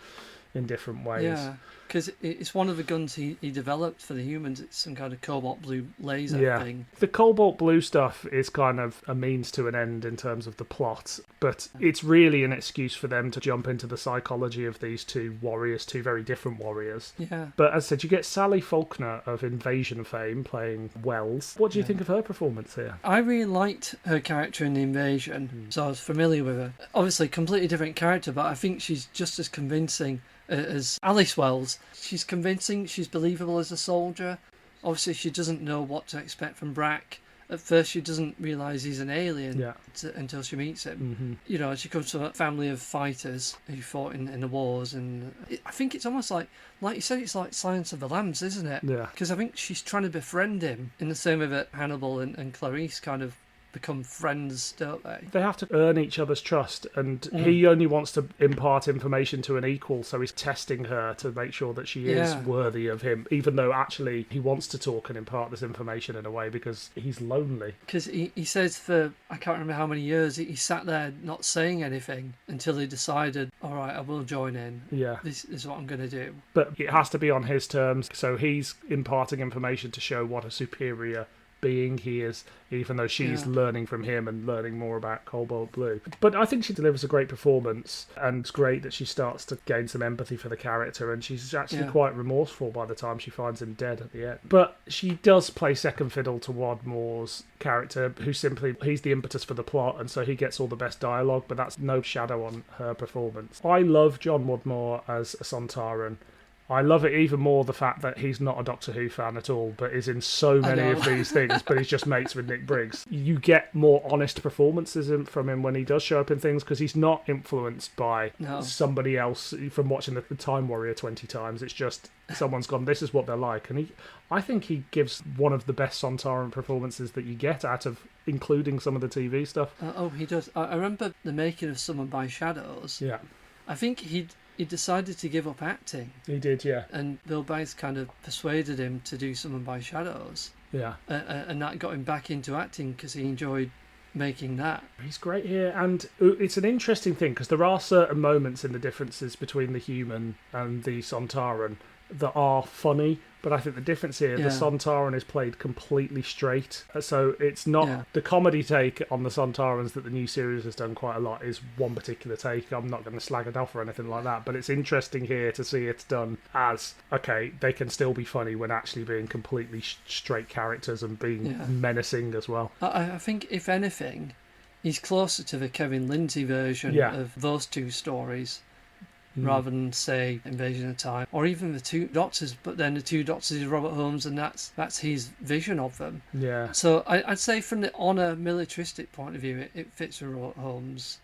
different ways. Yeah, because it's one of the guns he developed for the humans. It's some kind of cobalt blue laser thing. The cobalt blue stuff is kind of a means to an end in terms of the plot, but it's really an excuse for them to jump into the psychology of these two warriors, two very different warriors. Yeah. But as I said, you get Sally Faulkner of Invasion fame playing Wells. What do you think of her performance here? I really liked her character in The Invasion, so I was familiar with her. Obviously, completely different character, but I think she's just as convincing as Alice Wells. She's convincing, she's believable as a soldier. Obviously, she doesn't know what to expect from Brack. At first, she doesn't realise he's an alien until she meets him. You know, she comes from a family of fighters who fought in the wars, and I think it's almost like you said, it's like Silence of the Lambs, isn't it? Yeah. Because I think she's trying to befriend him in the same way that Hannibal and Clarice kind of become friends, don't they? They have to earn each other's trust, and he only wants to impart information to an equal, so he's testing her to make sure that she is worthy of him, even though actually he wants to talk and impart this information in a way because he's lonely. Because he says for, I can't remember how many years, he sat there not saying anything until he decided, all right, I will join in. Yeah. This is what I'm going to do. But it has to be on his terms, so he's imparting information to show what a superior being he is, even though she's learning from him and learning more about Cobalt Blue. But I think she delivers a great performance, and it's great that she starts to gain some empathy for the character, and she's actually quite remorseful by the time she finds him dead at the end. But she does play second fiddle to Wadmore's character, he's the impetus for the plot, and so he gets all the best dialogue, but that's no shadow on her performance. I love John Wadmore as a Sontaran. I love it even more, the fact that he's not a Doctor Who fan at all, but is in so many of these things, but he's just mates with Nick Briggs. You get more honest performances from him when he does show up in things, because he's not influenced by somebody else from watching the Time Warrior 20 times. It's just someone's gone, this is what they're like. And I think he gives one of the best Sontaran performances that you get out of, including some of the TV stuff. He does. I remember the making of Summoned by Shadows. Yeah. I think he decided to give up acting. He did, yeah. And Bill Bates kind of persuaded him to do Summoned by Shadows. Yeah. And that got him back into acting because he enjoyed making that. He's great here, and it's an interesting thing because there are certain moments in the differences between the human and the Sontaran that are funny, but I think the difference here, the Sontaran is played completely straight, so it's not the comedy take on the Sontarans that the new series has done quite a lot is one particular take. I'm not going to slag it off or anything like that, but it's interesting here to see it's done as, okay, they can still be funny when actually being completely straight characters and being menacing as well. I think, if anything, he's closer to the Kevin Lindsay version of those two stories, rather than, say, Invasion of Time, or even the Two Doctors, but then the Two Doctors is Robert Holmes, and that's his vision of them. Yeah. So I'd say from the honour militaristic point of view, it fits with Robert Holmes'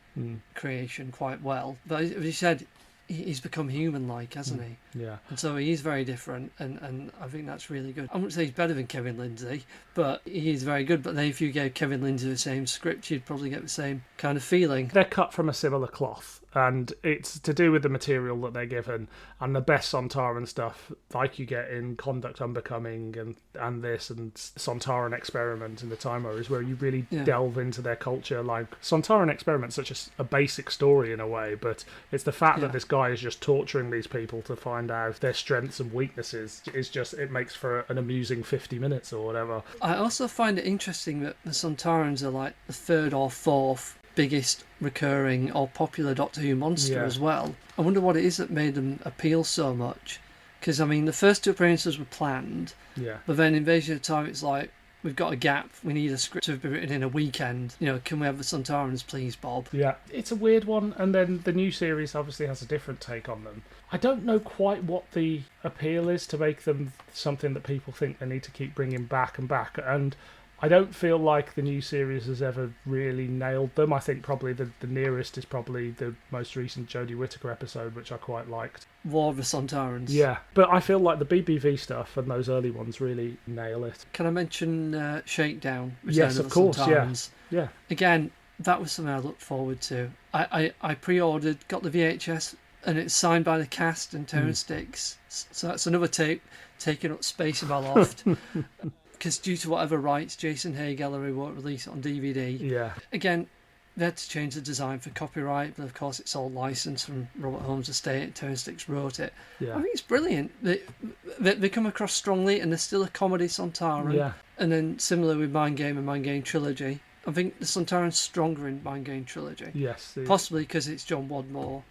creation quite well. But as you said, he's become human-like, hasn't he? Yeah. And so he is very different, and I think that's really good. I wouldn't say he's better than Kevin Lindsay, but he is very good. But then if you gave Kevin Lindsay the same script, you'd probably get the same kind of feeling. They're cut from a similar cloth, and it's to do with the material that they're given, and the best Sontaran stuff, like you get in Conduct Unbecoming and this, and Sontaran Experiment in the Time Warriors, where you really delve into their culture. Like, Sontaran Experiment's such a basic story in a way, but it's the fact that this guy is just torturing these people to find out their strengths and weaknesses. It makes for an amusing 50 minutes or whatever. I also find it interesting that the Sontarans are like the third or fourth biggest recurring or popular Doctor Who monster as well. I wonder what it is that made them appeal so much. Because, I mean, the first two appearances were planned, but then Invasion of Time, it's like, we've got a gap, we need a script to be written in a weekend. You know, can we have the Sontarans, please, Bob? Yeah, it's a weird one, and then the new series obviously has a different take on them. I don't know quite what the appeal is to make them something that people think they need to keep bringing back and back, and I don't feel like the new series has ever really nailed them. I think probably the nearest is probably the most recent Jodie Whittaker episode, which I quite liked. War of the Sontarans. Yeah, but I feel like the BBV stuff and those early ones really nail it. Can I mention Shakedown? Yes, of course, Sontarans? Yeah. Again, that was something I looked forward to. I pre-ordered, got the VHS, and it's signed by the cast and Terrence Sticks. So that's another tape taking up space in my loft. Because due to whatever rights, Jason Hay Gallery won't release it on DVD. Yeah. Again, they had to change the design for copyright, but of course it's all licensed from Robert Holmes' estate. Terrence Sticks wrote it. Yeah. I think it's brilliant. They come across strongly, and they're still a comedy Sontaran. Yeah. And then similar with Mind Game and Mind Game Trilogy. I think the Sontaran's stronger in Mind Game Trilogy. Yes. Possibly because it's John Wadmore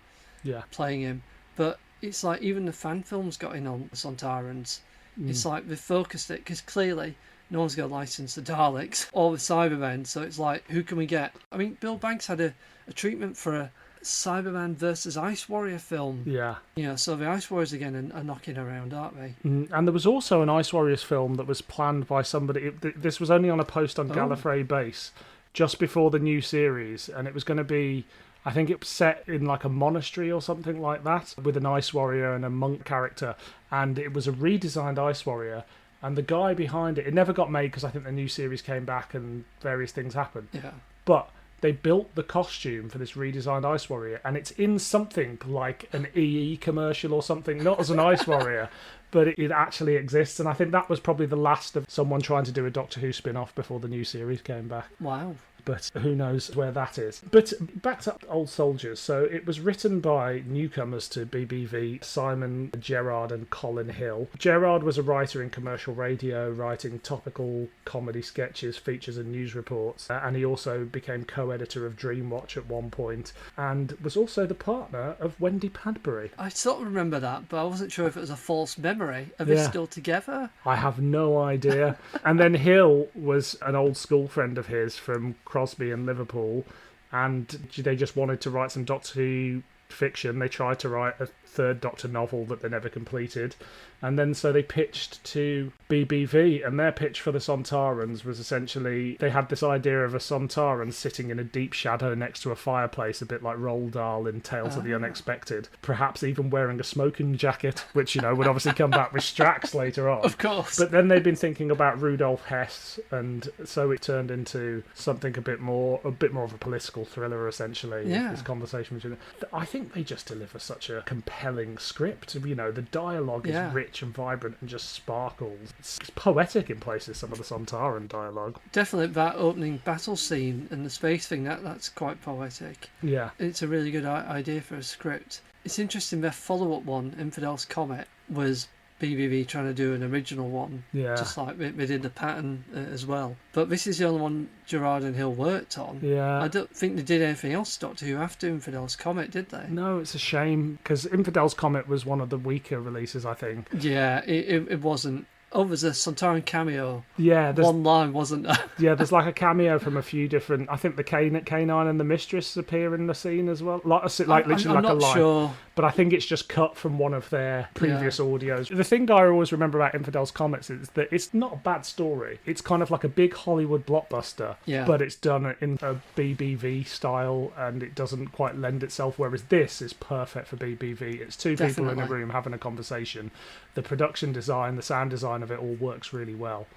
playing him. But it's like even the fan films got in on the Sontarans. It's like they focused it because clearly no one's going to license the Daleks or the Cybermen. So it's like, who can we get? I mean, Bill Banks had a treatment for a Cyberman versus Ice Warrior film. Yeah. You know, so the Ice Warriors again are knocking around, aren't they? And there was also an Ice Warriors film that was planned by somebody. This was only on a post on Gallifrey base just before the new series, and it was going to be, I think it was set in like a monastery or something like that, with an Ice Warrior and a monk character, and it was a redesigned Ice Warrior, and the guy behind it never got made because I think the new series came back and various things happened. Yeah. But they built the costume for this redesigned Ice Warrior, and it's in something like an EE commercial or something, not as an Ice Warrior, but it actually exists, and I think that was probably the last of someone trying to do a Doctor Who spin-off before the new series came back. Wow. But who knows where that is. But back to Old Soldiers. So it was written by newcomers to BBV, Simon Gerrard and Colin Hill. Gerrard was a writer in commercial radio, writing topical comedy sketches, features and news reports. And he also became co-editor of Dreamwatch at one point, and was also the partner of Wendy Padbury. I sort of remember that, but I wasn't sure if it was a false memory. Are they still together? I have no idea. And then Hill was an old school friend of his from Crosby and Liverpool, and they just wanted to write some Doctor Who fiction. They tried to write a third Doctor novel that they never completed, and then so they pitched to BBV, and their pitch for the Sontarans was essentially they had this idea of a Sontaran sitting in a deep shadow next to a fireplace, a bit like Roald Dahl in Tales of the Unexpected, perhaps even wearing a smoking jacket, which would obviously come back with Strax later on, of course. But then they'd been thinking about Rudolf Hess, and so it turned into something a bit more of a political thriller, essentially. This conversation between them. I think they just deliver such a compelling script. The dialogue is rich and vibrant and just sparkles. It's poetic in places, some of the Sontaran dialogue. Definitely that opening battle scene and the space thing, that's quite poetic. Yeah. It's a really good idea for a script. It's interesting, their follow-up one, Infidel's Comet, was BBV trying to do an original one, just like they did the pattern as well. But this is the only one Gerrard and Hill worked on. Yeah. I don't think they did anything else Doctor Who after Infidel's Comet, did they? No, it's a shame, because Infidel's Comet was one of the weaker releases, I think. Yeah, it wasn't. Oh, there's a Sontaran cameo. Yeah. One line, wasn't there? Yeah, there's like a cameo from a few different... I think the Canine and the Mistress appear in the scene as well. Literally I'm like a line. Sure. But I think it's just cut from one of their previous audios. The thing I always remember about Infidel's Comets is that it's not a bad story. It's kind of like a big Hollywood blockbuster, but it's done in a BBV style, and it doesn't quite lend itself, whereas this is perfect for BBV. It's two people in a room having a conversation. The production design, the sound design of it all works really well.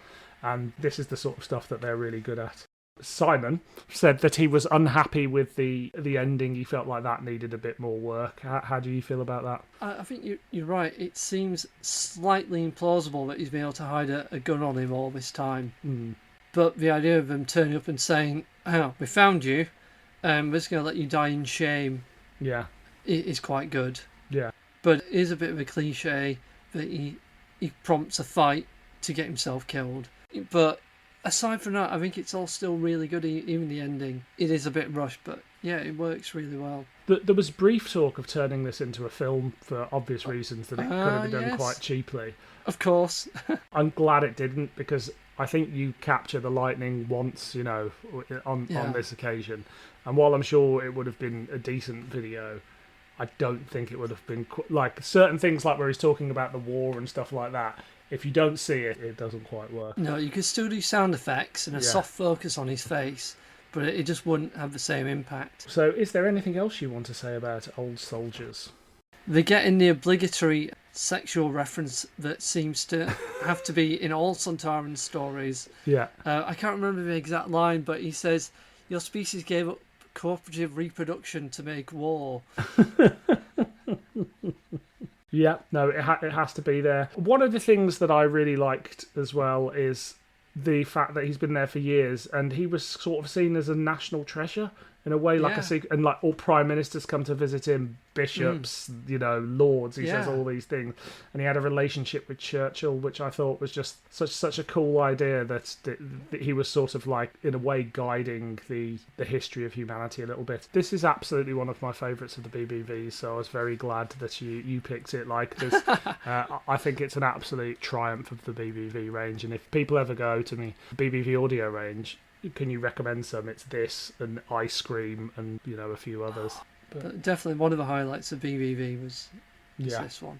And this is the sort of stuff that they're really good at. Simon said that he was unhappy with the ending. He felt like that needed a bit more work. How do you feel about that? I think you're right. It seems slightly implausible that he's been able to hide a gun on him all this time. But the idea of him turning up and saying, "Oh, we found you, we're just going to let you die in shame," is quite good. Yeah. But it is a bit of a cliche that he prompts a fight to get himself killed. But aside from that, I think it's all still really good, even the ending. It is a bit rushed, but yeah, it works really well. There was brief talk of turning this into a film for obvious reasons, that it could have been done quite cheaply. Of course. I'm glad it didn't, because I think you capture the lightning once, on this occasion. And while I'm sure it would have been a decent video, I don't think it would have been... like certain things like where he's talking about the war and stuff like that, if you don't see it, it doesn't quite work. No, you could still do sound effects and a soft focus on his face, but it just wouldn't have the same impact. So is there anything else you want to say about Old Soldiers? They're getting the obligatory sexual reference that seems to have to be in all Sontaran stories. Yeah. I can't remember the exact line, but he says, your species gave up cooperative reproduction to make war. Yeah, no, it has to be there. One of the things that I really liked as well is the fact that he's been there for years, and he was sort of seen as a national treasure in a way, like and like all prime ministers come to visit him, bishops, lords. He says all these things, and he had a relationship with Churchill, which I thought was just such a cool idea that he was sort of like in a way guiding the history of humanity a little bit. This is absolutely one of my favourites of the BBV, so I was very glad that you picked it. Like this, I think it's an absolute triumph of the BBV range, and if people ever go to me, BBV audio range, can you recommend some? It's this and Ice Cream and a few others. But definitely one of the highlights of BBV was this one.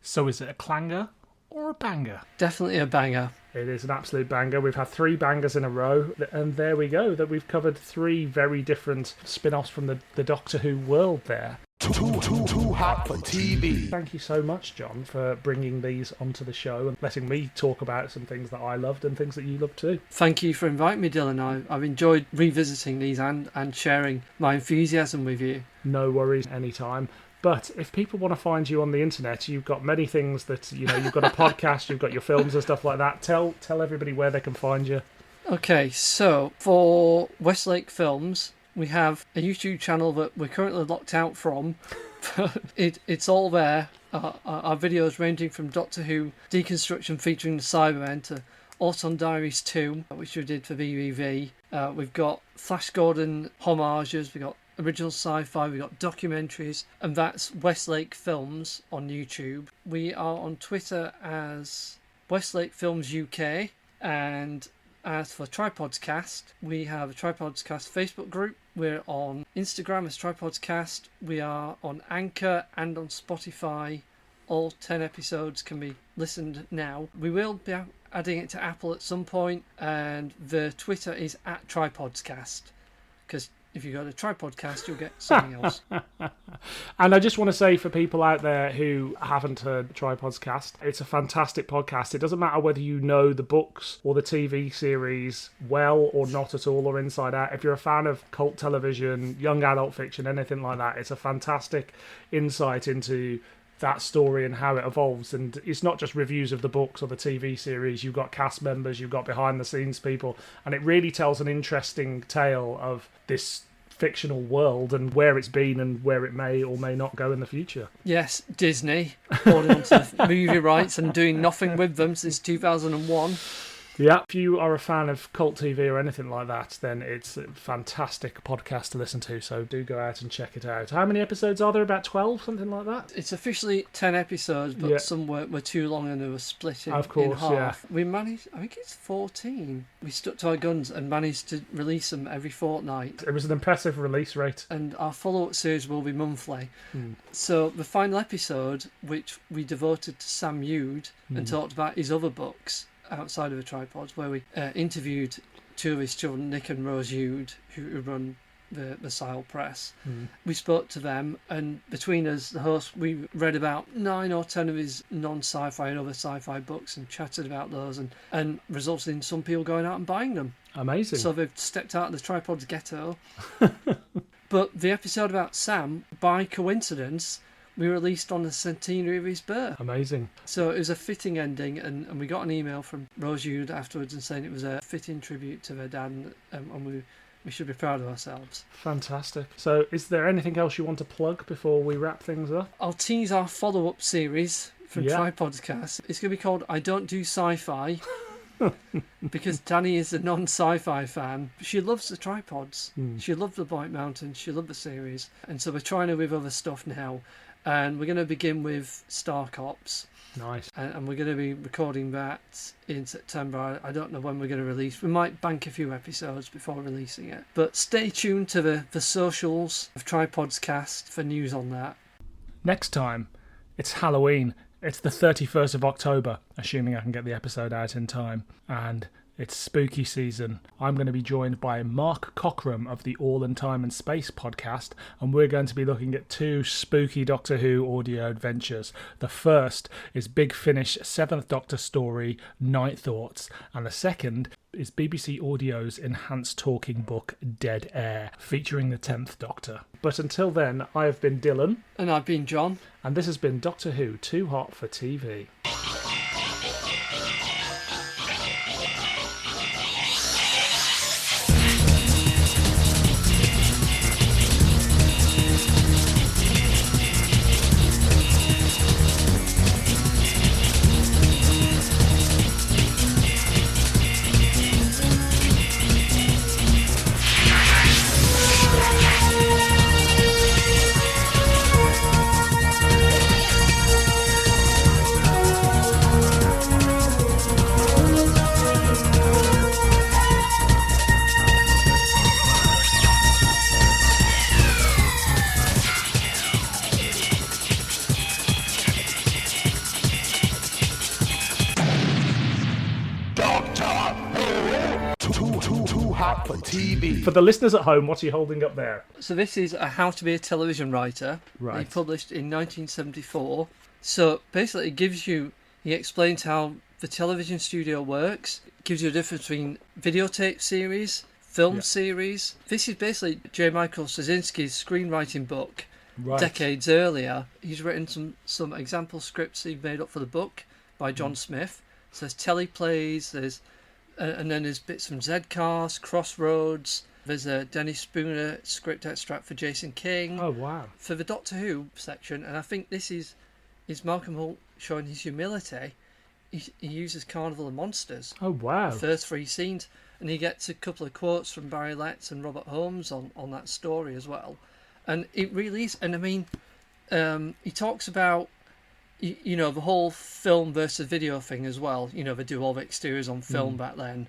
So is it a clanger or a banger? Definitely a banger. It is an absolute banger. We've had 3 bangers in a row, and there we go. That we've covered 3 very different spin-offs from the Doctor Who world there. Too hot for TV. Thank you so much, John, for bringing these onto the show and letting me talk about some things that I loved and things that you loved too. Thank you for inviting me, Dylan. I've enjoyed revisiting these and sharing my enthusiasm with you. No worries, anytime. But if people want to find you on the internet, you've got many things that, you've got a podcast, you've got your films and stuff like that. Tell everybody where they can find you. Okay, so for Westlake Films, we have a YouTube channel that we're currently locked out from. It's all there. Our videos ranging from Doctor Who Deconstruction featuring the Cybermen to Autumn Diaries 2, which we did for BBV. We've got Flash Gordon homages, we've got original sci-fi, we've got documentaries, and that's Westlake Films on YouTube. We are on Twitter as Westlake Films UK, and as for Tripodscast, we have a Tripodscast Facebook group. We're on Instagram as Tripodscast. We are on Anchor and on Spotify. All 10 episodes can be listened now. We will be adding it to Apple at some point, and the Twitter is at Tripodscast, because if you go to Tripodcast, you'll get something else. And I just want to say for people out there who haven't heard Tripodscast, it's a fantastic podcast. It doesn't matter whether you know the books or the TV series well or not at all, or inside out. If you're a fan of cult television, young adult fiction, anything like that, it's a fantastic insight into that story and how it evolves. And it's not just reviews of the books or the TV series. You've got cast members, you've got behind the scenes people, and it really tells an interesting tale of this fictional world and where it's been and where it may or may not go in the future. Yes, Disney holding on to the movie rights and doing nothing with them since 2001. Yeah, if you are a fan of cult TV or anything like that, then it's a fantastic podcast to listen to, so do go out and check it out. How many episodes are there? About 12, something like that? It's officially 10 episodes, but some were too long and they were split in half. Yeah. We managed, I think it's 14. We stuck to our guns and managed to release them every fortnight. It was an impressive release rate. And our follow-up series will be monthly. So the final episode, which we devoted to Sam Yude and talked about his other books outside of the Tripods, where we interviewed 2 of his children, Nick and Rose Yude, who run the Sile Press. We spoke to them, and between us, the hosts, we read about 9 or 10 of his non-sci-fi and other sci-fi books and chatted about those, and resulted in some people going out and buying them. Amazing. So they've stepped out of the Tripods ghetto. But the episode about Sam, by coincidence, we released on the centenary of his birth. Amazing. So it was a fitting ending, and we got an email from Rose Yude afterwards and saying it was a fitting tribute to their dad, and we should be proud of ourselves. Fantastic. So is there anything else you want to plug before we wrap things up? I'll tease our follow-up series from Tripodscast. It's going to be called I Don't Do Sci-Fi. Because Danny is a non-sci-fi fan. She loves the Tripods. She loved the Blight Mountain. She loved the series. And so we're trying her with other stuff now. And we're going to begin with Star Cops. Nice. And we're going to be recording that in September. I don't know when we're going to release. We might bank a few episodes before releasing it. But stay tuned to the socials of Tripodscast for news on that. Next time, it's Halloween, It's the 31st of October, assuming I can get the episode out in time, and it's spooky season. I'm going to be joined by Mark Cockram of the All in Time and Space podcast, and we're going to be looking at two spooky Doctor Who audio adventures. The first is Big Finish 7th Doctor story, Night Thoughts, and the second is BBC Audio's enhanced talking book, Dead Air, featuring the 10th Doctor. But until then, I have been Dylan. And I've been John. And this has been Doctor Who Too Hot for TV. Hot for TV. For the listeners at home, what are you holding up there? So this is a How to Be a Television Writer. Right. He published in 1974. So basically he explains how the television studio works, gives you a difference between videotape series, film series. This is basically J. Michael Straczynski's screenwriting book. Right. Decades earlier. He's written some example scripts he made up for the book by John Smith. So there's teleplays, and then there's bits from Zcast, Crossroads. There's a Dennis Spooner script extract for Jason King. Oh, wow. For the Doctor Who section, and I think this is Malcolm Hulke showing his humility. He uses Carnival of Monsters. Oh, wow. The first three scenes. And he gets a couple of quotes from Barry Letts and Robert Holmes on that story as well. And it really is. And I mean, he talks about, the whole film versus video thing as well. They do all the exteriors on film back then.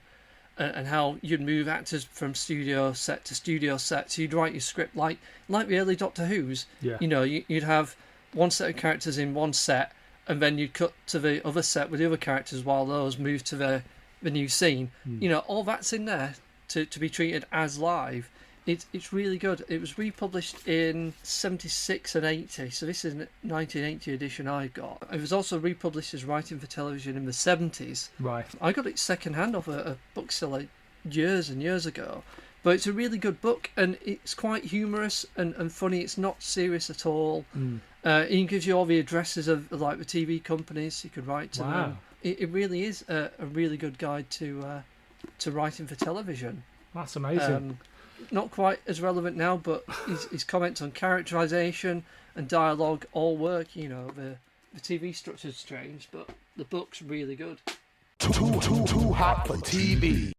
And how you'd move actors from studio set to studio set. So you'd write your script like the early Doctor Who's. Yeah. You'd have one set of characters in one set, and then you'd cut to the other set with the other characters while those moved to the new scene. All that's in there to be treated as live. It's really good. It was republished in 76 and 80, so this is a 1980 edition I got. It was also republished as Writing for Television in the 70s. Right. I got it second hand off a bookseller years and years ago. But it's a really good book, and it's quite humorous and funny. It's not serious at all. It gives you all the addresses of the TV companies you could write to them. It really is a really good guide to writing for television. That's amazing. Not quite as relevant now, but his comments on characterization and dialogue all work. The TV structure's strange, but the book's really good. Too hot for TV.